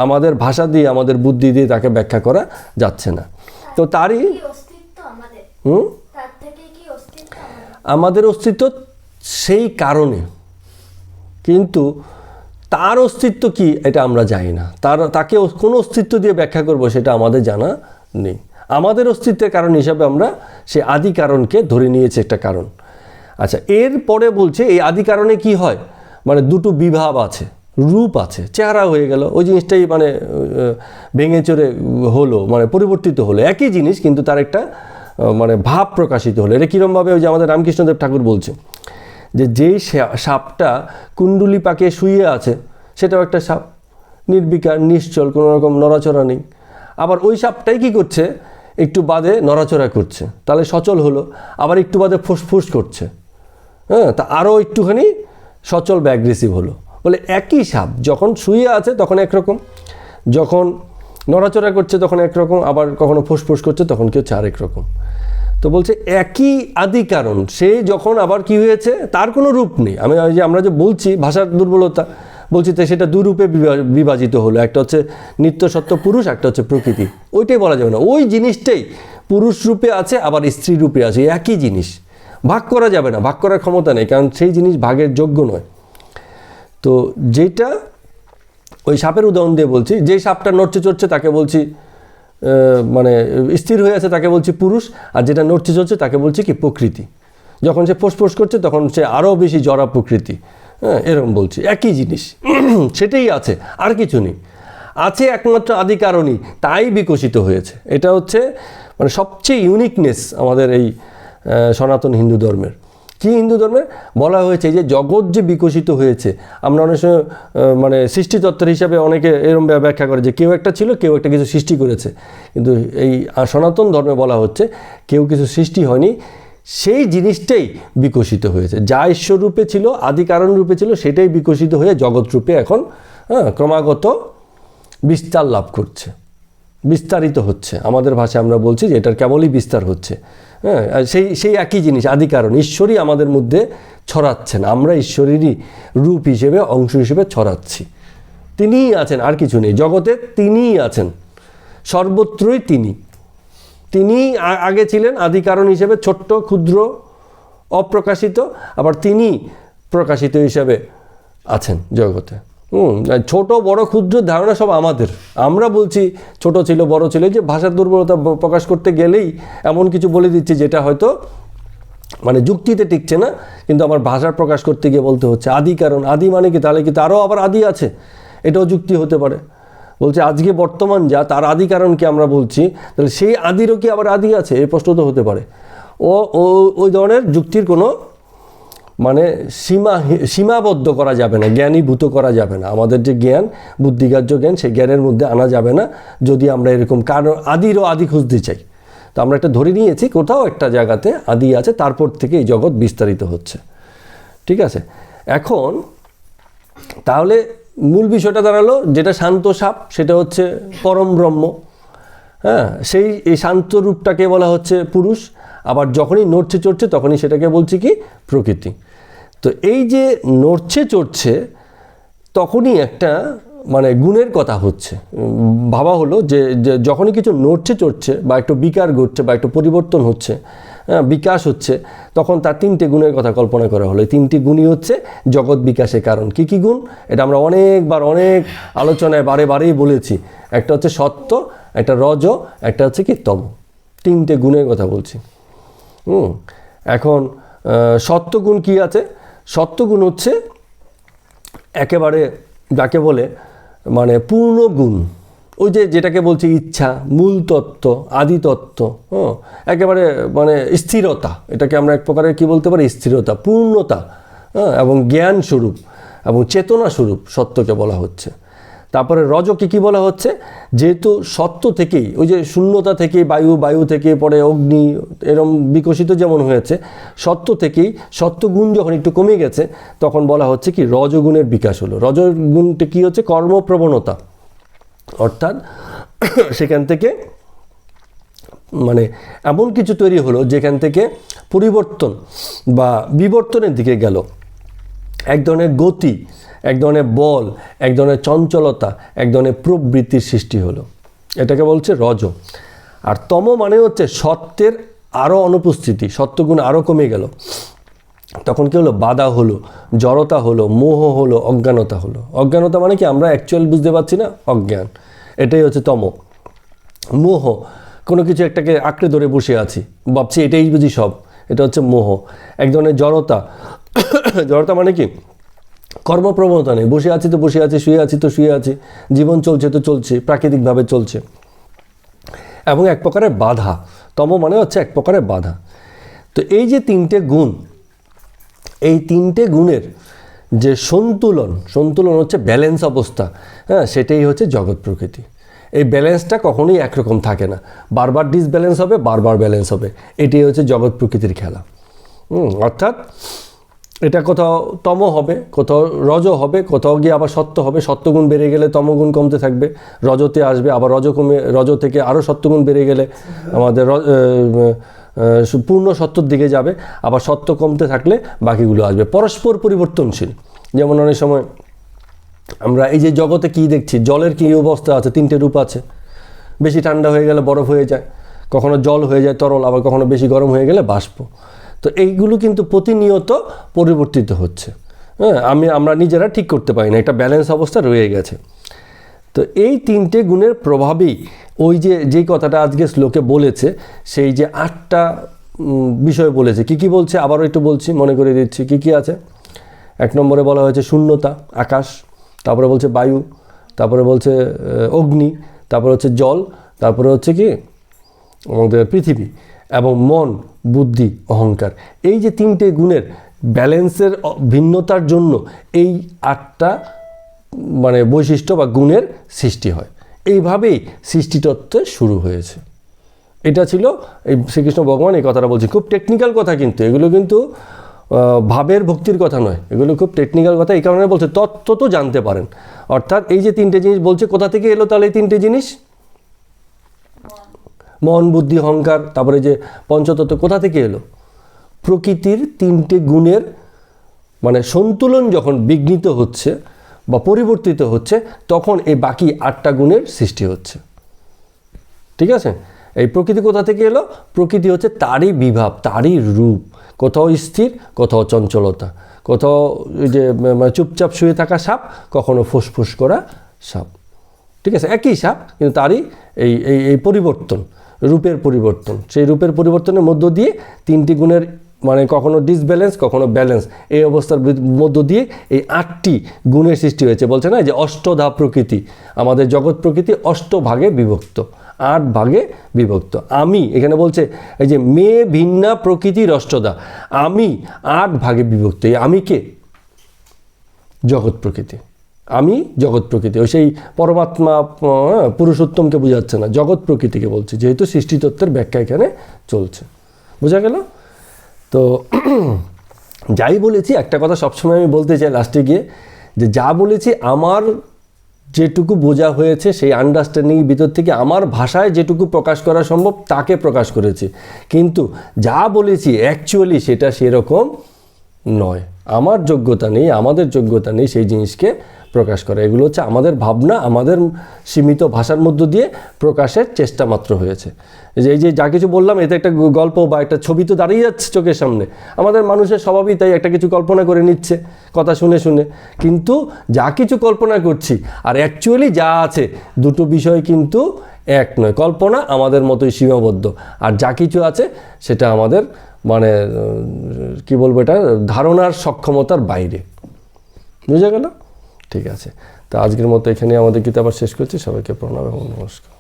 আমাদের ভাষা দিয়ে, আমাদের বুদ্ধি দিয়ে তাকে ব্যাখ্যা করা যাচ্ছে না। তো তারই আমাদের অস্তিত্ব সেই কারণে, কিন্তু তার অস্তিত্ব কি এটা আমরা জানি না। তাকে কোন অস্তিত্ব দিয়ে ব্যাখ্যা করব সেটা আমাদের জানা নেই। আমাদের অস্তিত্বের কারণ হিসাবে আমরা সেই আদি কারণকে ধরে নিয়েছি একটা কারণ। আচ্ছা, এরপরে বলছে এই আদি কারণে কি হয়, মানে দুটো বিভাব আছে, রূপ আছে, চেহারা হয়ে গেল। ওই জিনিসটাই মানে ভেঙে চড়ে হলো, মানে পরিবর্তিত হলো। একই জিনিস কিন্তু তার একটা মানে ভাব প্রকাশিত হলো। এটা কীরমভাবে? ওই যে আমাদের রামকৃষ্ণদেব ঠাকুর বলছে যে যেই সাপটা কুণ্ডুলি পাকিয়ে শুয়ে আছে সেটাও একটা সাপ, নির্বিকার, নিশ্চল, কোনো রকম নড়াচড়া নেই। আবার ওই সাপটাই কি করছে, একটু বাদে নড়াচড়া করছে, তাহলে সচল হলো। আবার একটু বাদে ফুসফুস করছে, তা আরও একটুখানি সচল বা অ্যাগ্রেসিভ হলো। বলে একই সাপ যখন শুয়ে আছে তখন একরকম, যখন নড়াচড়া করছে তখন একরকম, আবার কখনো ফুসফুস করছে তখন কি হচ্ছে আরেক রকম। তো বলছে একই আদি কারণ, সে যখন আবার কি হয়েছে তার কোনো রূপ নেই। আমরা যে বলছি ভাষার দুর্বলতা, বলছি তো সেটা দুরূপে বিভাজিত হলো, একটা হচ্ছে নিত্য সত্য পুরুষ, একটা হচ্ছে প্রকৃতি। ওইটাই বলা যাবে না, ওই জিনিসটাই পুরুষ রূপে আছে আবার স্ত্রী রূপে আছে, একই জিনিস, ভাগ করা যাবে না, ভাগ করার ক্ষমতা নেই, কারণ সেই জিনিস ভাগের যোগ্য নয়। তো যেটা ওই সাপের উদাহরণ দিয়ে বলছি, যে সাপটা নড়ছে চড়ছে তাকে বলছি মানে স্থির হয়ে আছে তাকে বলছি পুরুষ, আর যেটা নড়ছে চড়ছে তাকে বলছি কি প্রকৃতি। যখন সে ফোঁস করছে তখন সে আরও বেশি জড়া প্রকৃতি। হ্যাঁ, এরকম বলছি, একই জিনিস সেটাই আছে, আর কিছু নেই। আছে একমাত্র আদি কারণই, তাই বিকশিত হয়েছে। এটা হচ্ছে মানে সবচেয়ে ইউনিকনেস আমাদের এই সনাতন হিন্দু ধর্মের। কি হিন্দু ধর্মে বলা হয়েছে যে জগৎ যে বিকশিত হয়েছে, আমরা অনেক সময় মানে সৃষ্টিতত্ত্বের হিসাবে অনেকে এরকম ব্যাখ্যা করে যে কেউ একটা ছিল, কেউ একটা কিছু সৃষ্টি করেছে, কিন্তু এই সনাতন ধর্মে বলা হচ্ছে কেউ কিছু সৃষ্টি হয়নি, সেই জিনিসটাই বিকশিত হয়েছে। যা ঈশ্বর রূপে ছিল, আদি কারণ রূপে ছিল, সেটাই বিকশিত হয়ে জগৎ রূপে এখন ক্রমাগত বিস্তার লাভ করছে, বিস্তারিত হচ্ছে। আমাদের ভাষায় আমরা বলছি যে এটার কেবলই বিস্তার হচ্ছে। হ্যাঁ, সেই একই জিনিস আদি কারণ ঈশ্বরই আমাদের মধ্যে ছড়াচ্ছেন, আমরা ঈশ্বরেরই রূপ হিসেবে, অংশ হিসেবে ছড়াচ্ছি। তিনিই আছেন, আর কিছু নেই জগতে, তিনিই আছেন সর্বত্রই। তিনি আগে ছিলেন আদি কারণ হিসেবে, ছোট্ট ক্ষুদ্র অপ্রকাশিত, আবার তিনি প্রকাশিত হিসাবে আছেন জগতে। ছোট বড় ক্ষুদ্র ধারণা সব আমাদের, আমরা বলছি ছোট ছিল বড় ছিল, যে ভাষার দুর্বলতা প্রকাশ করতে গেলেই এমন কিছু বলে দিচ্ছি যেটা হয়তো মানে যুক্তিতে টিকছে না, কিন্তু আমার ভাষার প্রকাশ করতে গিয়ে বলতে হচ্ছে আদি কারণ। আদি মানে কি, তাহলে কি তারও আবার আদি আছে? এটাও যুক্তি হতে পারে। বলছে আজকে বর্তমান যা, তার আদি কারণ কি আমরা বলছি, তাহলে সেই আদিরও কি আবার আদি আছে? এই প্রশ্ন তো হতে পারে। ওই ধরনের যুক্তির কোনো মানে সীমাবদ্ধ করা যাবে না, জ্ঞানীভূত করা যাবে না। আমাদের যে জ্ঞান, বুদ্ধিগ্রাহ্য জ্ঞান, সেই জ্ঞানের মধ্যে আনা যাবে না যদি আমরা এরকম কারণ আদিরও আদি খুঁজতে চাই। তো আমরা একটা ধরে নিয়েছি কোথাও একটা জায়গাতে আদি আছে, তারপর থেকে এই জগৎ বিস্তারিত হচ্ছে। ঠিক আছে, এখন তাহলে মূল বিষয়টা দাঁড়ালো, যেটা শান্ত সাপ সেটা হচ্ছে পরম ব্রহ্ম। হ্যাঁ, এই শান্ত রূপটাকে বলা হচ্ছে পুরুষ, আবার যখনই নড়ছে চড়ছে তখনই সেটাকে বলছি কি প্রকৃতি। তো এই যে নড়ছে চড়ছে তখনই একটা মানে গুণের কথা হচ্ছে, ভাবা হলো যে যখনই কিছু নড়ছে চড়ছে বা একটু বিকার ঘটছে বা একটু পরিবর্তন হচ্ছে, বিকাশ হচ্ছে, তখন তার তিনটে গুণের কথা কল্পনা করা হলো। এই তিনটি গুণই হচ্ছে জগৎ বিকাশের কারণ। কি কি গুণ? এটা আমরা অনেকবার অনেক আলোচনায় বারেই বলেছি। একটা হচ্ছে সত্য, একটা রজ, একটা হচ্ছে কি তম। তিনটে গুণের কথা বলছি। এখন সত্যগুণ কি আছে? সত্যগুণ হচ্ছে একেবারে যাকে বলে মানে পূর্ণ গুণ, ওই যেটাকে বলছে ইচ্ছা, মূল তত্ত্ব, আদি তত্ত্ব, একেবারে মানে স্থিরতা। এটাকে আমরা এক প্রকারের কি বলতে পারি? স্থিরতা, পূর্ণতা, এবং জ্ঞান স্বরূপ এবং চেতনা স্বরূপ সত্যকে বলা হচ্ছে। তারপরে রজকে কি বলা হচ্ছে? যেহেতু সত্য থেকেই, ওই যে শূন্যতা থেকে বায়ু থেকে পরে অগ্নি, এরম বিকশিত যেমন হয়েছে, সত্য থেকেই সত্যগুণ যখন একটু কমে গেছে তখন বলা হচ্ছে কি রজগুণের বিকাশ হলো। রজগুণটা কি হচ্ছে? কর্মপ্রবণতা। অর্থাৎ সেখান থেকে মানে এমন কিছু তৈরি হলো যেখান থেকে পরিবর্তন বা বিবর্তনের দিকে গেল, এক ধরনের গতি, এক ধরনের বল, এক ধরনের চঞ্চলতা, এক ধরনের প্রবৃত্তির সৃষ্টি হলো। এটাকে বলছে রজ। আর তম মানে হচ্ছে সত্যের আরও অনুপস্থিতি, সত্যগুণ আরও কমে গেল। তখন কি হলো? বাধা হলো, জড়তা হলো, মোহ হলো, অজ্ঞানতা হলো। অজ্ঞানতা মানে কি? আমরা অ্যাকচুয়াল বুঝতে পারছি না, অজ্ঞান। এটাই হচ্ছে তম। মোহ, কোনো কিছু একটাকে আঁকড়ে ধরে বসে আছি, ভাবছি এটাই বুঝি সব, এটা হচ্ছে মোহ। এক ধরনের জড়তা। জড়তা মানে কি? কর্মপ্রবণতা নেই, বসে আছি তো বসে আছি, শুয়ে আছি তো শুয়ে আছি, জীবন চলছে তো চলছে, প্রাকৃতিকভাবে চলছে। এবং এক প্রকারের বাধা, তম মানে হচ্ছে এক প্রকারের বাধা। তো এই যে তিনটে গুণ, এই তিনটে গুণের যে সন্তুলন হচ্ছে ব্যালেন্স অবস্থা, হ্যাঁ, সেটাই হচ্ছে জগৎ প্রকৃতি। এই ব্যালেন্সটা কখনোই একরকম থাকে না, বারবার ডিসব্যালেন্স হবে, বারবার ব্যালেন্স হবে। এটাই হচ্ছে জগৎ প্রকৃতির খেলা। অর্থাৎ এটা কোথাও তম হবে, কোথাও রজ হবে, কোথাও গিয়ে আবার সত্য হবে। সত্যগুণ বেড়ে গেলে তমগুণ কমতে থাকবে, রজতে আসবে, আবার রজ থেকে আরও সত্যগুণ বেড়ে গেলে আমাদের পূর্ণ সত্যর দিকে যাবে, আবার সত্য কমতে থাকলে বাকিগুলো আসবে। পরস্পর পরিবর্তনশীল। যেমন অনেক সময় আমরা এই যে জগতে কী দেখছি, জলের কী অবস্থা আছে, 3টে রূপ আছে। বেশি ঠান্ডা হয়ে গেলে বরফ হয়ে যায়, কখনো জল হয়ে যায় তরল, আবার কখনো বেশি গরম হয়ে গেলে বাষ্প। তো এইগুলো কিন্তু প্রতিনিয়ত পরিবর্তিত হচ্ছে। হ্যাঁ, আমরা নিজেরা ঠিক করতে পারি না, একটা ব্যালেন্স অবস্থা রয়ে গেছে। তো এই 3টে গুণের প্রভাবেই ওই যেই কথাটা আজকে শ্লোকে বলেছে, সেই যে 8টা বিষয় বলেছে, কি কি বলছে আবারও একটু বলছি, মনে করে দিচ্ছি কি কি আছে। 1 নম্বরে বলা হয়েছে শূন্যতা, আকাশ, তারপরে বলছে বায়ু, তারপরে বলছে অগ্নি, তারপরে হচ্ছে জল, তারপরে হচ্ছে কি আমাদের পৃথিবী, এবং মন, বুদ্ধি, অহংকার। এই যে 3টে গুণের ব্যালেন্সের ভিন্নতার জন্য এই 8টা মানে বৈশিষ্ট্য বা গুণের সৃষ্টি হয়। এইভাবেই সৃষ্টিতত্ত্ব শুরু হয়েছে। এটা ছিল এই শ্রীকৃষ্ণ ভগবান এই কথাটা বলছে। খুব টেকনিক্যাল কথা, কিন্তু এগুলো কিন্তু ভাবের ভক্তির কথা নয়, এগুলো খুব টেকনিক্যাল কথা। এই কারণে বলছে তত্ত্ব তো জানতে পারেন। অর্থাৎ এই যে 3টে জিনিস বলছে, কোথা থেকে এলো তাহলে এই 3টে জিনিস? মন, বুদ্ধি, অহংকার, তারপরে যে পঞ্চতত্ত্ব কোথা থেকে এলো? প্রকৃতির 3টে গুণের মানে সন্তুলন যখন বিঘ্নিত হচ্ছে বা পরিবর্তিত হচ্ছে, তখন এই বাকি 8টা গুণের সৃষ্টি হচ্ছে। ঠিক আছে? এই প্রকৃতি কোথা থেকে এলো? প্রকৃতি হচ্ছে তারই বিভাব, তারই রূপ। কোথাও স্থির, কোথাও চঞ্চলতা, কোথাও যে চুপচাপ শুয়ে থাকা সাপ, কখনো ফুসফুস করা সাপ। ঠিক আছে, একই সাপ, কিন্তু তারই এই এই পরিবর্তন, রূপের পরিবর্তন। সেই রূপের পরিবর্তনের মধ্য দিয়ে 3টি গুণের মানে কখনো ডিসব্যালেন্স, কখনো ব্যালেন্স, এই অবস্থার মধ্য দিয়ে এই 8টি গুণের সৃষ্টি হয়েছে। বলছে না যে অষ্টধা প্রকৃতি, আমাদের জগৎ প্রকৃতি 8 ভাগে বিভক্ত, 8 ভাগে বিভক্ত। আমি এখানে বলছে এই যে মে ভিন্না প্রকৃতির অষ্টধা, আমি 8 ভাগে বিভক্ত। এই আমি কে? জগৎ প্রকৃতি। আমি জগৎ প্রকৃতি, ওই সেই পরমাত্মা পুরুষোত্তমকে বোঝাচ্ছে না, জগৎ প্রকৃতিকে বলছে, যেহেতু সৃষ্টিতত্ত্বের ব্যাখ্যা এখানে চলছে। বোঝা গেল? তো যাই বলেছি, একটা কথা সবসময় আমি বলতে চাই লাস্টে গিয়ে, যে যা বলেছি আমার যেটুকু বোঝা হয়েছে, সেই আন্ডারস্ট্যান্ডিংয়ের ভিতর থেকে আমার ভাষায় যেটুকু প্রকাশ করা সম্ভব তাকে প্রকাশ করেছি। কিন্তু যা বলেছি অ্যাকচুয়ালি সেটা সেরকম নয়। আমার যোগ্যতা নেই, আমাদের যোগ্যতা নেই সেই জিনিসকে প্রকাশ করা। এগুলো হচ্ছে আমাদের ভাবনা, আমাদের সীমিত ভাষার মধ্য দিয়ে প্রকাশের চেষ্টা মাত্র হয়েছে। এই যে যা কিছু বললাম, এতে একটা গল্প বা একটা ছবি তো দাঁড়িয়ে যাচ্ছে চোখের সামনে। আমাদের মানুষের স্বভাবই তাই, একটা কিছু কল্পনা করে নিচ্ছে কথা শুনে শুনে। কিন্তু যা কিছু কল্পনা করছি আর অ্যাকচুয়ালি যা আছে, দুটো বিষয় কিন্তু এক নয়। কল্পনা আমাদের মতোই সীমাবদ্ধ, আর যা কিছু আছে সেটা আমাদের মানে কি বলবো, এটা ধারণার সক্ষমতার বাইরে। বুঝা গেল? ঠিক আছে, তো আজকের মতো এখানে আমাদের গীতা আবার শেষ করছি। সবাইকে প্রণাম এবং নমস্কার।